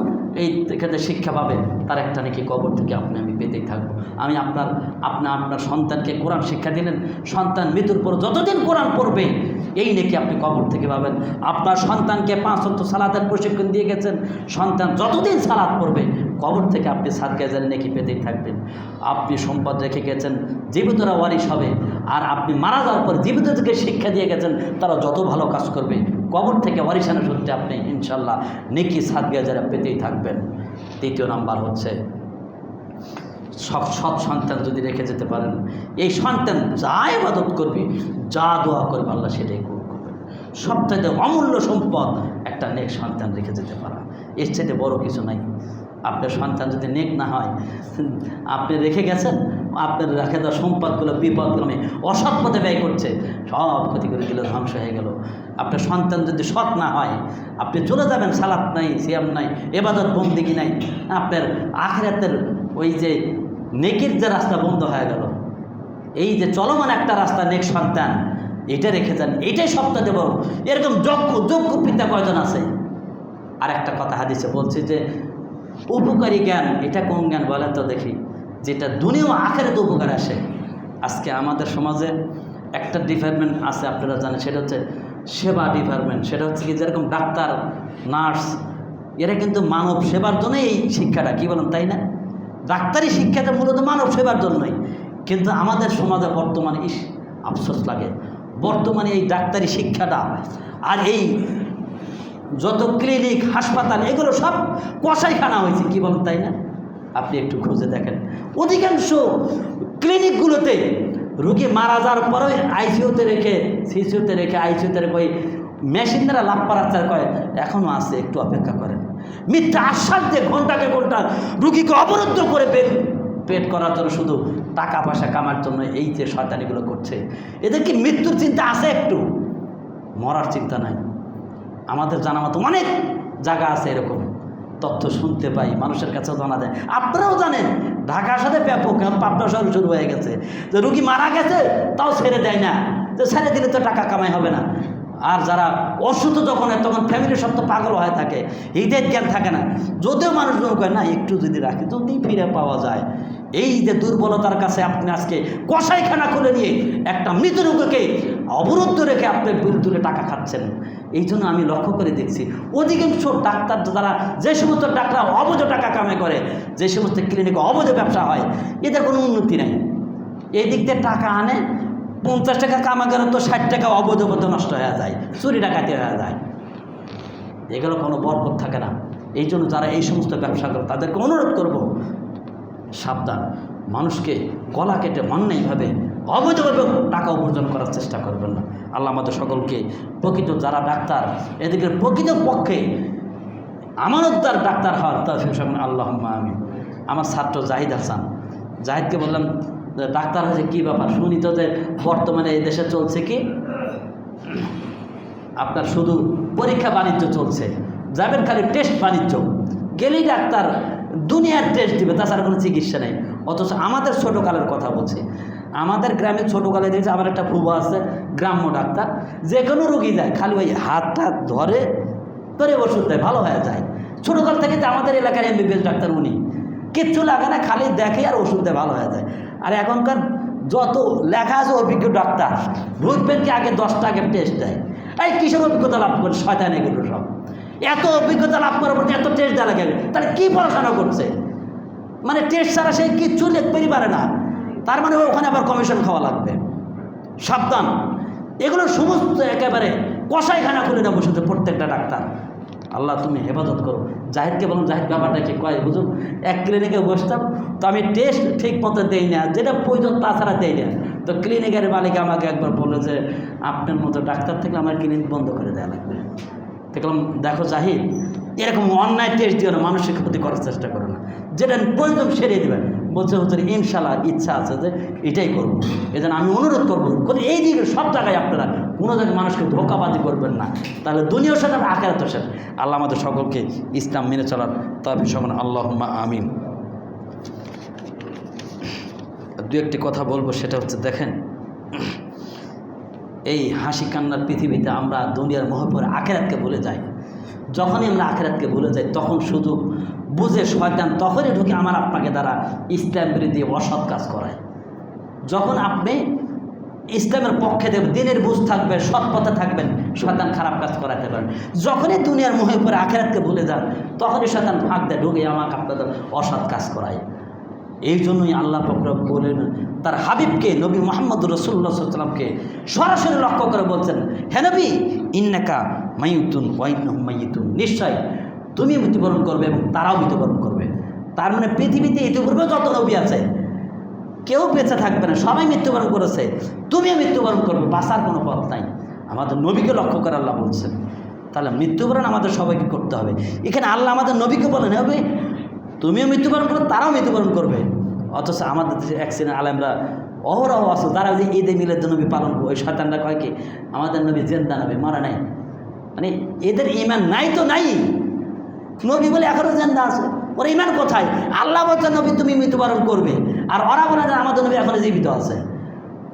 এই এখানে শিক্ষা পাবে তার একটা নাকি কবর থেকে আমি পেতেই থাকবো। আমি আপনার সন্তানকে কোরআন শিক্ষা দিলেন, সন্তান মৃত্যুর পর যতদিন কোরআন পড়বে এই নাকি আপনি কবর থেকে পাবেন। আপনার সন্তানকে 5 ওয়াক্ত সালাতের প্রশিক্ষণ দিয়ে গেছেন, সন্তান যতদিন সালাত পড়বে কবর থেকে আপনি সাদকায়ে জারিয়া নেকি পেতেই থাকবেন। আপনি সম্পদ রেখে গেছেন, জীবিতরা ওয়ারিশ হবে, আর আপনি মারা যাওয়ার পর জীবিতদেরকে শিক্ষা দিয়ে গেছেন, তারা যত ভালো কাজ করবে কবর থেকে ওয়ারিশানের সূত্রে আপনি ইনশাল্লাহ নেকি সাদকায়ে জারিয়া পেতেই থাকবেন। 3 নম্বর হচ্ছে সৎ সন্তান যদি রেখে যেতে পারেন, এই সন্তান যা ইবাদত করবে, যা দোয়া করবে আল্লাহ সেটাই কবুল করবেন। সবথেকে অমূল্য সম্পদ একটা নেক সন্তান রেখে যেতে পারা, এর চাইতে বড় কিছু নাই। আপনার সন্তান যদি নেক না হয়, আপনি রেখে গেছেন, আপনার রেখে দেওয়া সম্পদগুলো বিপদক্রমে অসৎ পথে ব্যয় করছে, সব ক্ষতি করে দিল, ধ্বংস হয়ে গেল। আপনার সন্তান যদি সৎ না হয়, আপনি চলে যাবেন, সালাত নাই, সিয়াম নাই, ইবাদত বন্দেগী নাই, আপনার আখিরাতের ওই যে নেকির যে রাস্তা বন্ধ হয়ে গেল। এই যে চলমান একটা রাস্তা নেক সন্তান, এটা রেখে যান, এটাই সবথেকে বড়। এরকম যোগ্য পিতা কয়জন আছে? আর একটা কথা হাদিসে বলছে যে উপকারী জ্ঞান, এটা কোন জ্ঞান বলেন তো দেখি, যেটা দুনিয়া ও আখিরাতে উপকার আসে। আজকে আমাদের সমাজে একটা ডিপার্টমেন্ট আছে, আপনারা জানেন, সেটা হচ্ছে সেবা ডিপার্টমেন্ট। সেটা হচ্ছে কি, যেরকম ডাক্তার, নার্স, এরা কিন্তু মানব সেবার জন্যই এই শিক্ষাটা, কি বলেন তাই না? ডাক্তারি শিক্ষাটা মূলত মানব সেবার জন্যই। কিন্তু আমাদের সমাজে বর্তমানে আফসোস লাগে, বর্তমানে এই ডাক্তারি শিক্ষাটা আর এই যত ক্লিনিক, হাসপাতাল, এগুলো সব কসাইখানা হয়েছে, কি বলেন তাই না? আপনি একটু খুঁজে দেখেন, অধিকাংশ ক্লিনিকগুলোতে রুগী মারা যাওয়ার পরে আইসিইউতে রেখে, সিসিউতে রেখে, আইসিইউতে রেখে ওই মেশিন দ্বারা লাভ পারাচ্চার করে, এখনও আছে, একটু অপেক্ষা করেন। মিথ্যা আশ্বাস দিয়ে ঘন্টাকে ঘন্টা রুগীকে অবরুদ্ধ করে পেট করার জন্য, শুধু টাকা পয়সা কামার জন্য এই যে শয়তানিগুলো করছে, এদের কি মৃত্যুর চিন্তা আছে? একটু মরার চিন্তা নাই। আমাদের জানা মতো অনেক জায়গা আছে এরকম, তথ্য শুনতে পাই, মানুষের কাছে জানা যায়। আপনারাও জানেন, ঢাকার সাথে ব্যাপক পাবনা শহর শুরু হয়ে গেছে, যে রুগী মারা গেছে তাও ছেড়ে দেয় না, যে ছেড়ে দিলে তো টাকা কামাই হবে না। আর যারা অসুস্থ যখন হয়, তখন ফ্যামিলির সব তো পাগল হয়ে থাকে, হৃদয়ের জ্ঞান থাকে না। যদিও মানুষ মনে করে না, একটু যদি রাখি যদি ফিরে পাওয়া যায়। এই যে দুর্বলতার কাছে আপনি আজকে কসাইখানা খুলে নিয়ে একটা মৃত রোগীকে অবরুদ্ধ রেখে আপনি বিল তুলে টাকা খাচ্ছেন। এই জন্য আমি লক্ষ্য করে দেখছি, অধিকাংশ ডাক্তার যারা, যে সমস্ত ডাক্তার অবৈধ টাকা কামাই করে, যে সমস্ত ক্লিনিকে অবৈধ ব্যবসা হয়, এদের কোনো উন্নতি নেই। এই দিক দিয়ে টাকা আনে, 50 টাকা কামা গেলে তো 60 টাকা অবৈধ নষ্ট হয়ে যায়, চুরি ডাকাতি হয়ে যায়, এগুলো কোনো বরকত থাকে না। এই জন্য যারা এই সমস্ত ব্যবসা করে তাদেরকে অনুরোধ করব, সাবধান, মানুষকে গলা কেটে অন্যায়ভাবে অবৈধভাবে টাকা উপার্জন করার চেষ্টা করবেন না। আল্লাহ আমাদের সকলকে প্রকৃত যারা ডাক্তার, এদিকে প্রকৃত পক্ষে আমানতদার ডাক্তার হওয়ার তৌফিক দান আল্লাহুম্মা আমিন। আমার ছাত্র জাহিদ হাসান, জাহিদকে বললাম, ডাক্তার হয়েছে কী ব্যাপার শুনি তো, যে বর্তমানে এই দেশে চলছে কি আপনার শুধু পরীক্ষা বাণিজ্য চলছে, যাবেন খালি টেস্ট বাণিজ্য, গেলেই ডাক্তার দুনিয়ার টেস্ট দিবে, তাছাড়া কোনো চিকিৎসা নেই। অথচ আমাদের ছোটোকালের কথা বলছি, আমাদের গ্রামে ছোটোকালে দেখছি, আমার একটা ফুবা আছে গ্রাম্য ডাক্তার, যে কোনো রুগী যায় খালি ওই হাতটা ধরে ওষুধ দেয়, ভালো হয়ে যায়। ছোটোকাল থেকে যে আমাদের এলাকার এমবিবিএস ডাক্তার, উনি কিচ্ছু লাগে না, খালি দেখে আর ওষুধ দেয়, ভালো হয়ে যায়। আর এখনকার যত লেখা আছে অভিজ্ঞ ডাক্তার, বুঝবেন কি আগে 10টা আগে টেস্ট দেয়। এই কিসের অভিজ্ঞতা লাভ করে শয়তান এগুলো সব। এত অভিজ্ঞতা লাভ করার পর এত টেস্ট দেওয়া লাগে, তাহলে কী পড়াশোনা করছে? মানে টেস্ট ছাড়া সে কিচ্ছু লিখতেই পারে না, তার মানে ওখানে আবার কমিশন খাওয়া লাগবে। সাবধান, এগুলো সমস্ত একেবারে কষাইখানা খুলে না বসেছে প্রত্যেকটা ডাক্তার। আল্লাহ তুমি হেফাজত করো। জাহিদকে বলুন, জাহিদ ব্যাপারটা কি কয় বুঝুন, এক ক্লিনিকে বসতাম তো আমি টেস্ট ঠিক মতো দেই না, যেটা প্রয়োজন তাছাড়া দেই না। তো ক্লিনিকের মালিক আমাকে একবার বললো যে আপনার মতো ডাক্তার থেকে আমার ক্লিনিক বন্ধ করে দেওয়া লাগবে। দেখলাম, দেখো জাহিদ, এরকম অন্যায় টেস্ট দিও না, মানুষের ক্ষতি করার চেষ্টা করো না, যেটা প্রয়োজন সেরিয়ে দেবেন। বলছে হচ্ছে ইনশাল্লাহ ইচ্ছা আছে যে এটাই করবো। এই জন্য আমি অনুরোধ করবো, এই দিকে সব জায়গায় আপনারা কোনো জায়গায় মানুষকে ধোঁকাবাজি করবেন না, তাহলে দুনিয়ার সাথে আখিরাতের সাথে। আল্লাহ আমাদের সকলকে ইসলাম মেনে চলার তৌফিক দান, আল্লাহুম্মা আমিন। দু একটি কথা বলবো, সেটা হচ্ছে দেখেন, এই হাসি কান্নার পৃথিবীতে আমরা দুনিয়ার মোহে পড়ে আখিরাতকে ভুলে যাই। যখনই আমরা আখিরাতকে ভুলে যাই তখন শুধু বুঝে শয়তান তখনই ঢুকে আমার আপনাকে দ্বারা ইসলাম বিরোধী অসৎ কাজ করায়। যখন আপনি ইসলামের পক্ষে দেবেন, দিনের বুঝ থাকবে, সৎ পথে থাকবেন, শয়তান খারাপ কাজ করাতে পারেন। যখনই দুনিয়ার মোহে পড়ে আখিরাতকে ভুলে যান তখনই শয়তান ফাঁক দেয়, ঢুকে আমাকে আপনাদের অসৎ কাজ করায়। এই জন্যই আল্লাহ পাক বলেন তার হাবিবকে, নবী মুহাম্মদ রাসূলুল্লাহ সাল্লাল্লাহু আলাইহি ওয়াসাল্লামকে সরাসরি লক্ষ্য করে বলছেন, হে নবী, ইন্নাকা মাইয়ুতুন ওয়া ইন্নাহুম মাইয়ুতুন, নিশ্চয় তুমি মৃত্যুবরণ করবে এবং তারাও মৃত্যুবরণ করবে। তার মানে পৃথিবীতে ইতিপূর্বে যত নবী আছে কেউ বেঁচে থাকবে না, সবাই মৃত্যুবরণ করেছে, তুমিও মৃত্যুবরণ করবে, বাঁচার কোনো পথ নাই। আমাদের নবীকে লক্ষ্য করে আল্লাহ বলছেন, তাহলে মৃত্যুবরণ আমাদের সবাইকে করতে হবে। এখানে আল্লাহ আমাদের নবীকে বলেন, হবে তুমিও মৃত্যুবরণ করবে, তারাও মৃত্যুবরণ করবে। অথচ আমাদের দেশে এক শ্রেণীর আলেমরা অহরহ আছে, তারা যে ঈদে মিলাদ নবী পালন করে, ওই শয়তানরা কয় কি আমাদের নবী জিন্দা নবী, মারা নাই। মানে এদের ঈমান নাই তো নাই, নবী বলে এখনও জিন্দা আছে, ওর ঈমান কোথায়? আল্লাহ বলছেন নবী তুমি মৃত্যুবরণ করবে, আর ওরা বলে যে আমাদের নবী এখনও জীবিত আছে।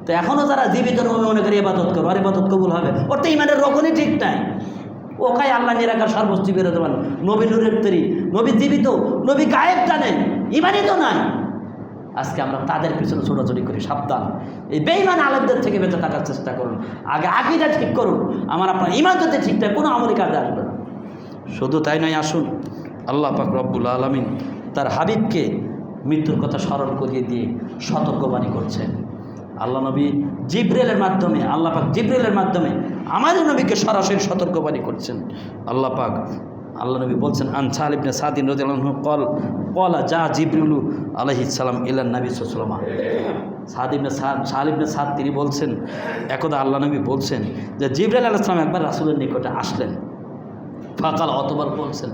তো এখনও যারা জীবিত নবী মনে করে ইবাদত করবে, আর ইবাদত কবুল হবে, ওর তো ঈমানের রকমই ঠিক নাই। ও খায় আল্লাহ নিরাকার সর্বোচ্চ বিরাজমান, নবী নূরের তৈরি, নবী জীবিত, নবী গায়েব জানেন, ঈমানই তো নাই। আজকে আমরা তাদের পিছনে ছোটাছুটি করি। সাবধান, এই বেঈমান আলেমদের থেকে বেঁচে থাকার চেষ্টা করুন। আগে আকীদা ঠিক করুন, আমার আপনার ঈমান যদি ঠিক থাকে কোনো আমলি কাজে আসবে না। শুধু তাই নয়, আসুন আল্লাহ পাক রব্বুল আলামিন তার হাবিবকে মৃত্যুর কথা স্মরণ করিয়ে দিয়ে সতর্কবাণী করছেন। আল্লাহ নবী জিবরিলের মাধ্যমে, আল্লাহ পাক জিবরিলের মাধ্যমে আমাদের নবীকে সরাসরি সতর্কবাণী করছেন। আল্লাহ নবী বলছেন, আন সাহল ইবনে সাদ রাদিয়াল্লাহু আনহু ক্বালা জা জিবরিলু আলাইহিস সালাম ইলা নবী সাল্লাল্লাহু আলাইহি ওয়াসাল্লাম। সাহল ইবনে সাদ তিনি বলছেন, একদা আল্লাহ নবী বলছেন যে জিবরিল আলাইহিস সালাম একবার রাসূলের নিকটে আসলেন। ফাকাল, অতঃপর বলছেন,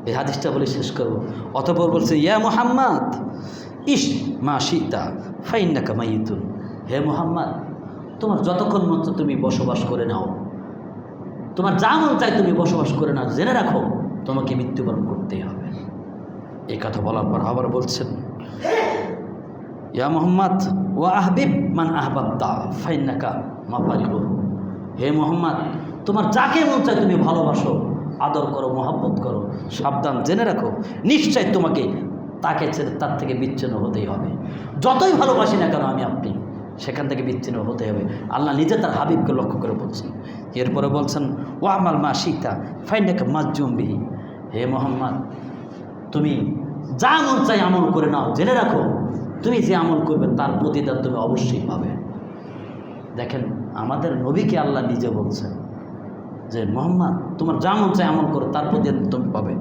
এই হাদিসটা বলে শেষ করব। অতঃপর বলছে, ইয়া মুহাম্মদ ইশ মা শিতা ফাইন্নাকা মাইয়িতুন, হে মুহাম্মদ তোমার যতক্ষণ মন চায় তুমি বসবাস করে নাও, তোমার যা মন চায় তুমি বসবাস করে নাও, জেনে রাখো তোমাকে মৃত্যুবরণ করতেই হবে। এই কথা বলার পর আবার বলছেন, ইয়া মুহাম্মদ ওয়া আহবিব মান আহবাবতা ফাইন্নাকা মাফারিকুহু, হে মুহাম্মদ তোমার যাকে মন চায় তুমি ভালোবাসো, আদর করো, মহব্বত করো, সাবধান জেনে রাখো নিশ্চয় তোমাকে তাকে ছেড়ে তার থেকে বিচ্ছিন্ন হতেই হবে। যতই ভালোবাসি না কেন আমি আপনি, সেখান থেকে বিচ্ছিন্ন হতে হবে। আল্লাহ নিজে তার হাবিবকে লক্ষ্য করে বলছেন। এরপরে বলছেন, ও আমাল মা সীতা ফাইনাকা মাজুম বিহি, হে মোহাম্মদ তুমি যা মন চাই আমল করে নাও, জেনে রাখো তুমি যে আমল করবে তার প্রতিদান তুমি অবশ্যই পাবে। দেখেন আমাদের নবীকে আল্লাহ নিজে বলছেন যে মোহাম্মদ তোমার যা মন চাই আমল করো, তার প্রতিদান তুমি পাবে।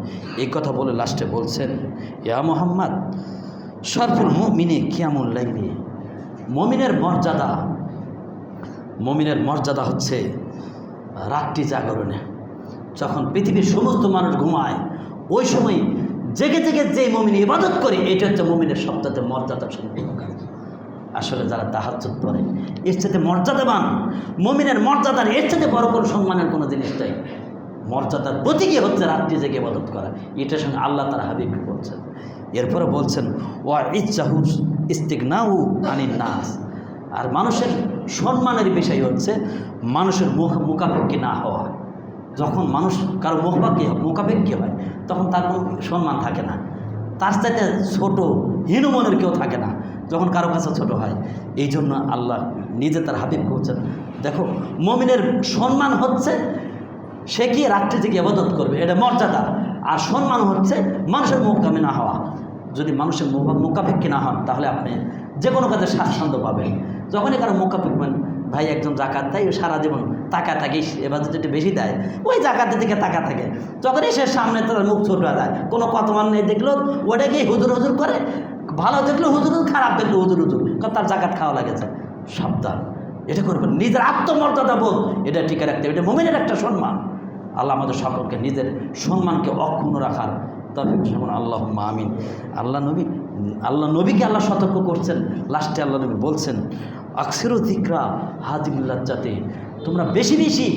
এই কথা বলে লাস্টে বলছেন, ইয়া মোহাম্মদ শরফুল মুমিনে কিয়ামুল লাইলি, মমিনের মর্যাদা হচ্ছে রাত্রি জাগরণে। যখন পৃথিবীর সমস্ত মানুষ ঘুমায় ওই সময় জেগে জেগে যে মমিন ইবাদত করে, এটা হচ্ছে মমিনের সবচেয়ে মর্যাদা সম্পন্ন কাজ। আসলে যারা তাহাজ্জুদ পড়ে এর সাথে মর্যাদাবান, মমিনের মর্যাদার এর সাথে বড় কোনো সম্মানের কোনো জিনিস নেই। মর্যাদার প্রতীকী হচ্ছে রাত্রি জেগে ইবাদত করা। এটার সঙ্গে আল্লাহ তার হাবিবকে বলছেন। এরপরে বলছেন, ওয়া ইজ্জাহু ইস্তিগনাহু আনিন নাস, আর মানুষের সম্মানের বিষয় হচ্ছে মানুষের মুখাপেক্ষী না হওয়া। যখন মানুষ কারো মুখাপেক্ষী হয় তখন তার কোনো সম্মান থাকে না, তার সাথে ছোটো হীনমনের কেউ থাকে না যখন কারো কাছে ছোট হয়। এই জন্য আল্লাহ নিজে তার হাবিবকে বলছেন, দেখো মমিনের সম্মান হচ্ছে সে কি রাত্রি থেকে ইবাদত করবে, এটা মর্যাদা। আর সম্মান হচ্ছে মানুষের মোকামে না হওয়া। যদি মানুষের মোকাপেক্ষী না হন তাহলে আপনি যে কোনো কাজে স্বাচ্ছন্দ্য পাবেন। যখনই কারো মোকাপেক্ষী, ভাই একজন জাকাত দেয় সারা জীবন তাকা থাকে, এবার যদি বেশি দেয় ওই জাকাতের দিকে তাকা থাকে, যখনই সে সামনে তার মুখ ছোট যায়, কোনো কতমান নেই দেখলো ওটাকেই হুজুর হুজুর করে, ভালো দেখলো হুজুর হুজুর, খারাপ দেখলো হুজুর হুজুর, কারণ তার জাকাত খাওয়া লাগেছে। সাবধান, এটা করবেন। নিজের আত্মমর্যাদা বোধ এটা টিকে রাখতে হবে, এটা মুমিনের একটা সম্মান। আল্লাহ আমাদের সকলকে নিজের সম্মানকে অক্ষুণ্ণ রাখার তৌফিক যেমন আল্লাহুম্মা আমিন। আল্লাহ নবীকে আল্লাহ সতর্ক করছেন, লাস্টে আল্লাহ নবী বলছেন আকসিরু যিকরা হাদিমিল্লাহ, যাতে তোমরা বেশি বেশি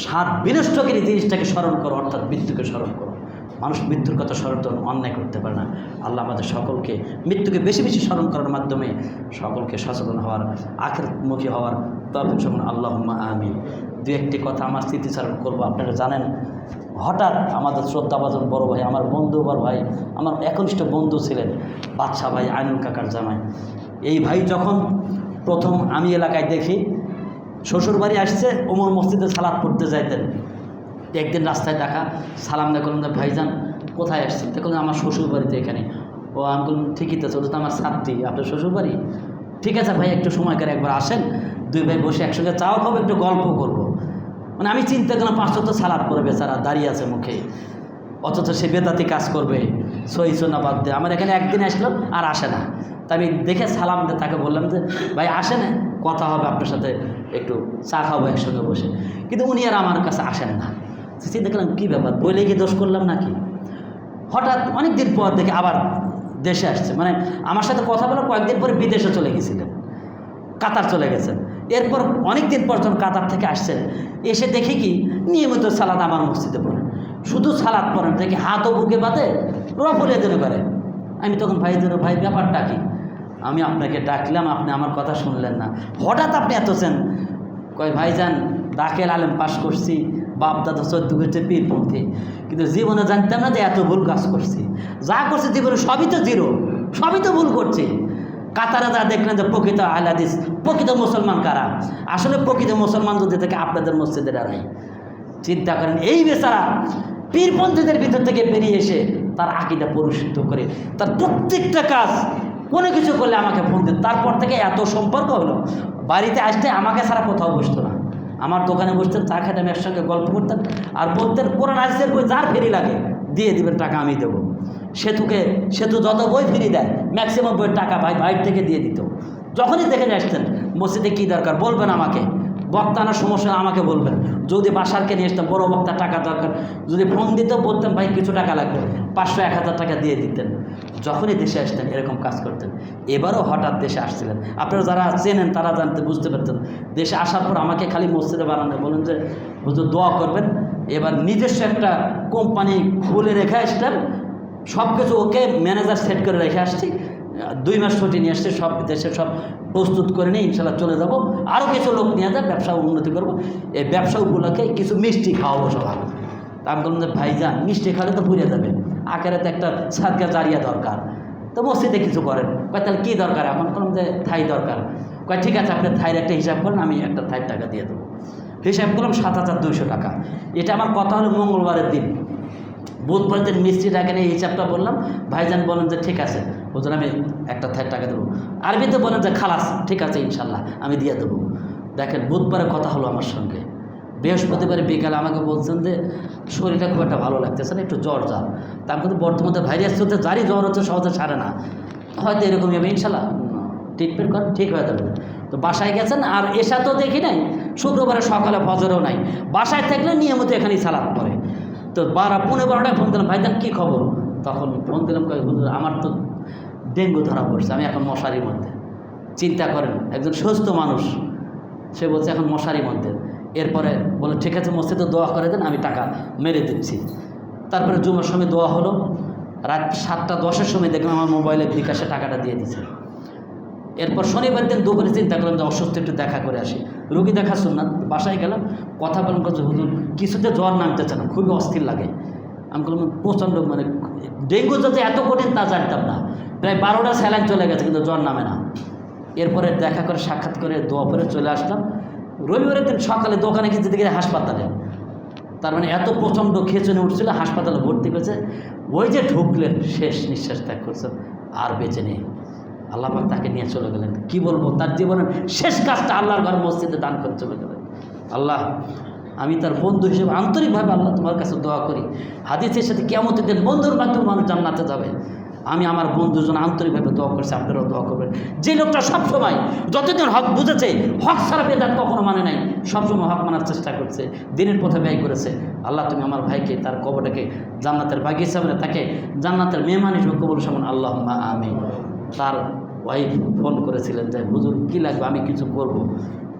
স্বাদ বিনষ্টকারী জিনিসটাকে স্মরণ করো, অর্থাৎ মৃত্যুকে স্মরণ করো। মানুষ মৃত্যুর কথা স্মরণ তো অন্যায় করতে পারে না। আল্লাহ আমাদের সকলকে মৃত্যুকে বেশি বেশি স্মরণ করার মাধ্যমে সকলকে সচেতন হওয়ার, আখিরাতমুখী হওয়ার তৌফিক যেমন আল্লাহুম্মা আমিন। দু একটি কথা আমার স্মৃতিচারণ করবো। আপনারা জানেন, হঠাৎ আমাদের শ্রদ্ধাভাজন বড় ভাই, আমার বন্ধু, বড় ভাই, আমার একনিষ্ঠ বন্ধু ছিলেন বাদশা ভাই, আইনুল কাকার জামাই। এই ভাই যখন প্রথম আমি এলাকায় দেখি, শ্বশুরবাড়ি আসছে, ওমর মসজিদে সালাত পড়তে যাইতেন। একদিন রাস্তায় দেখা, সালাম দেখলাম যে ভাইজান কোথায় আসছেন, দেখলাম আমার শ্বশুরবাড়িতে এখানে। ও আমি বললাম ঠিকই তো, ওটা তো আমার ছাত্রী, আপনার শ্বশুরবাড়ি? ঠিক আছে ভাই, একটু সময় করে একবার আসেন, দুই ভাই বসে একসঙ্গে চাও খাবো, একটু গল্প করব। মানে আমি চিন্তা করলাম 5 তো সালাদ করে বেচারা দাঁড়িয়ে আছে মুখে, অথচ সে বেদাতি কাজ করবে, সহি সুন্নাহ বাদ দিয়ে। আমার এখানে একদিন আসলো আর আসে না। তা আমি দেখে সালাম দিয়ে তাকে বললাম যে ভাই আসেন, কথা হবে আপনার সাথে, একটু চা খাবো একসঙ্গে বসে। কিন্তু উনি আর আমার কাছে আসেন না। চিন্তা করলাম কী ব্যাপার, বইলে গিয়ে দোষ করলাম নাকি। হঠাৎ অনেক দিন পর দেখে আবার দেশে আসছে, মানে আমার সাথে কথা বলে কয়েকদিন পরে বিদেশে চলে গেছিলেন, কাতার চলে গেছেন। এরপর অনেক দিন পর যখন কাতার থেকে আসছেন, এসে দেখি কি নিয়মিত সালাদ আমার মসজিদে পড়েন, শুধু সালাদ পড়েন, দেখি হাতও বুকে বাঁধে, রফুলিয়া যেন করে। আমি তখন ভাই যেন, ভাই ব্যাপারটা কি? আমি আপনাকে ডাকলাম, আপনি আমার কথা শুনলেন না, হঠাৎ আপনি এতছেন। কয় ভাইজান দাখিল আলেম পাশ করছি, বাপ দাদা 14 গেছে পীরপন্থী, কিন্তু জীবনে জানতাম না যে এত ভুল কাজ করছি। যা করছি জীবনে সবই তো জিরো, সবই তো ভুল করছি। কাতারে যা দেখলেন যে প্রকৃত আহলে হাদিস, প্রকৃত মুসলমান কারা, আসলে প্রকৃত মুসলমান যদি থেকে আপনাদের মসজিদে দাঁড়াই। চিন্তা করেন, এই বেচারা পীরপন্থীদের ভিতর থেকে বেরিয়ে এসে তার আকীদা পরিশুদ্ধ করে, তার প্রত্যেকটা কাজ, কোনো কিছু করলে আমাকে ফোন দিত। তারপর থেকে এত সম্পর্ক হলো, বাড়িতে আসতে আমাকে ছাড়া কোথাও বসতো না, আমার দোকানে বসতেন, চা খেতে আমি একসঙ্গে গল্প করতেন, আর বলতেন কোরআন হাদিসের বই যার ফেরি লাগে দিয়ে দিবেন, টাকা আমি দেবো। সেতু যত বই ফ্রি দেয়, ম্যাক্সিমাম বইয়ের টাকা ভাই থেকে দিয়ে দিত। যখনই দেখে আসতেন মসজিদে কী দরকার বলবেন আমাকে, বক্তা আনার সমস্যা আমাকে বলবেন। যদি বাসারকে নিয়ে আসতাম, বড় বক্তা টাকা দরকার, যদি ফোন দিতেও বলতেন ভাই কিছু টাকা লাগবে, 500-1000 টাকা দিয়ে দিতেন। যখনই দেশে আসতেন এরকম কাজ করতেন। এবারও হঠাৎ দেশে আসছিলেন, আপনারা যারা চেনেন তারা বুঝতে পারতেন। দেশে আসার পর আমাকে খালি মসজিদে বানানো বলেন যে হুজুর দোয়া করবেন, এবার নিজস্ব একটা কোম্পানি খুলে রেখে আসতেন, সব কিছু ওকে ম্যানেজার সেট করে রেখে আসছি, 2 মাস ছুটি নিয়ে আসছে, সব দেশে সব প্রস্তুত করে নিয়ে ইনশাল্লাহ চলে যাব। আরও কিছু লোক নিয়ে যায়, ব্যবসা উন্নতি করবো। এই ব্যবসা উপলক্ষে কিছু মিষ্টি খাওয়াবো সবাই। তা আমি বললাম যে ভাইজান মিষ্টি খালে তো ভুলে যাবে, আখেরাতে একটা সাদকা জারিয়া দরকার, তো মসজিদে কিছু করেন। কয় তাহলে কী দরকার? এখন বললাম যে থাই দরকার। কয় ঠিক আছে, আপনি থাইয়ের একটা হিসাব করেন, আমি একটা থাইয়ের টাকা দিয়ে দেবো। হিসাব করলাম 7200 টাকা। এটা আমার কথা হলো মঙ্গলবারের দিন। বুধবার দিন মিস্ত্রি টাকা নিয়ে হিসাবটা বললাম, ভাইজান বলেন যে ঠিক আছে হুজুর আমি একটা থাইয়ের টাকা দেবো। আরবিতে বলেন যে খালাস, ঠিক আছে ইনশাল্লাহ আমি দিয়ে দেবো। দেখেন বুধবারে কথা হলো আমার সঙ্গে, বৃহস্পতিবার বিকালে আমাকে বলছেন যে শরীরটা খুব একটা ভালো লাগতেছে না, একটু জ্বর জ্বর। তা আমি কিন্তু বর্তমানে ভাইরাস চলতে যারই জ্বর হচ্ছে সহজে ছাড়ে না, হয়তো এরকমই হবে, ইনশাল্লাহ ট্রিটমেন্ট করেন ঠিক হয়ে যাবে। তো বাসায় গেছেন, আর এসা তো দেখি নাই, শুক্রবারে সকালে ফজরেও নাই, বাসায় থাকলে নিয়মিত এখানেই সালাদ পড়ে। তো 12-15টায় ফোন দিলাম, ভাইজান কী খবর? তখন ফোন দিলাম, হুজুর আমার তো ডেঙ্গু ধরা পড়ছে, আমি এখন মশারির মধ্যে। চিন্তা করেন, একজন সুস্থ মানুষ সে বলছে এখন মশারির মধ্যে। এরপরে বলে ঠিক আছে মসজিদে দোয়া করে দেন, আমি টাকা মেরে দিচ্ছি। তারপরে জুমার সময় দোয়া হলো, রাত 7টা-10-এর সময় দেখলাম আমার মোবাইলে বিকাশে টাকাটা দিয়ে দিচ্ছে। এরপর শনিবার দিন দুপুরে চিন্তা করলাম যে অসুস্থ একটু দেখা করে আসি, রুগী দেখা সুন্নাত। বাসায় গেলাম, কথা বললাম যে হুজুর কিছুতে জ্বর নামতেছে না, খুবই অস্থির লাগে। আমি বললাম প্রচণ্ড, মানে ডেঙ্গু যাতে এত কঠিন তা জানতাম না। প্রায় 12টা স্যালাইন চলে গেছে কিন্তু জ্বর নামে না। এরপরে দেখা করে সাক্ষাৎ করে দোয়া পরে চলে আসলাম। রবিবারের দিন সকালে দোকানে গেছে দেখি হাসপাতালে, তার মানে এত প্রচণ্ড খেচনে উঠছিল, হাসপাতালে ভর্তি করেছে। ওই যে ঢুকলেন, শেষ নিঃশ্বাস ত্যাগ করছেন, আর বেঁচে নেই। আল্লাহ পাক তাকে নিয়ে চলে গেলেন। কি বলবো, তার জীবনের শেষ কাজটা আল্লাহর ঘর মসজিদে দান করে চলে গেলেন। আল্লাহ, আমি তার বন্ধু হিসেবে আন্তরিকভাবে আল্লাহ তোমার কাছে দোয়া করি, হাদিসের সাথে কিয়ামতের দিন বন্ধুর মাধ্যমে মানুষ জান্নাতে যাবে। আমি আমার বন্ধুজন আন্তরিকভাবে দোয়া করছি, আপনারাও দোয়া করবেন। যে লোকটা সবসময় যতদিন হক বুঝেছে, হক ছাড়া বেদাত কখনো মানে নাই, সবসময় হক মানার চেষ্টা করছে, দিনের পথে ব্যয় করেছে। আল্লাহ তুমি আমার ভাইকে, তার কবরটাকে জান্নাতের বাগিচা বলে, তাকে জান্নাতের মেহমান হিসেবে কবুল সামান আল্লাহুম্মা আমিন। তার ওয়াইফ ফোন করেছিলেন যে হুজুর কী লাগবে, আমি কিছু করব।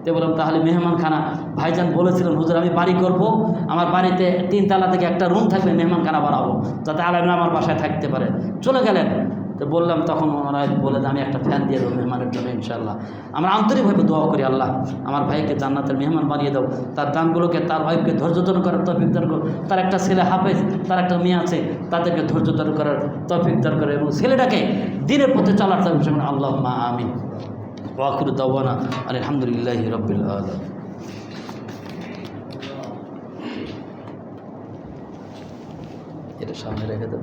তো বললাম তাহলে মেহমানখানা, ভাইজান বলেছিলেন হুজুর আমি বাড়ি করব, আমার বাড়িতে 3 তলা থেকে একটা রুম থাকবে, মেহমানখানা বানাবো যাতে আলেমরা আমার বাসায় থাকতে পারে। চলে গেলেন। তো বললাম, তখন ওনারা বলে আমি একটা ফ্যান দিয়ে দেবো মেহমানের জন্য ইনশাআল্লাহ। আমরা আন্তরিকভাবে দোয়া করি, আল্লাহ আমার ভাইকে জান্নাতের মেহমান বানিয়ে দাও, তার দানগুলোকে, তার ওয়াইফকে ধৈর্য ধারণ করার তৌফিক দান করো। তার একটা ছেলে হাফেজ, তার একটা মেয়ে আছে, তাদেরকে ধৈর্য ধারণ করার তৌফিক দান করে, এবং ছেলেটাকে দিনের পথে চলার তৌফিক দান। আল্লাহুম্মা আমিন। ওয়া আখিরু দাওয়ানা আলহামদুলিল্লাহি রাব্বিল আলামিন। এটা সামনে রেখে দেব।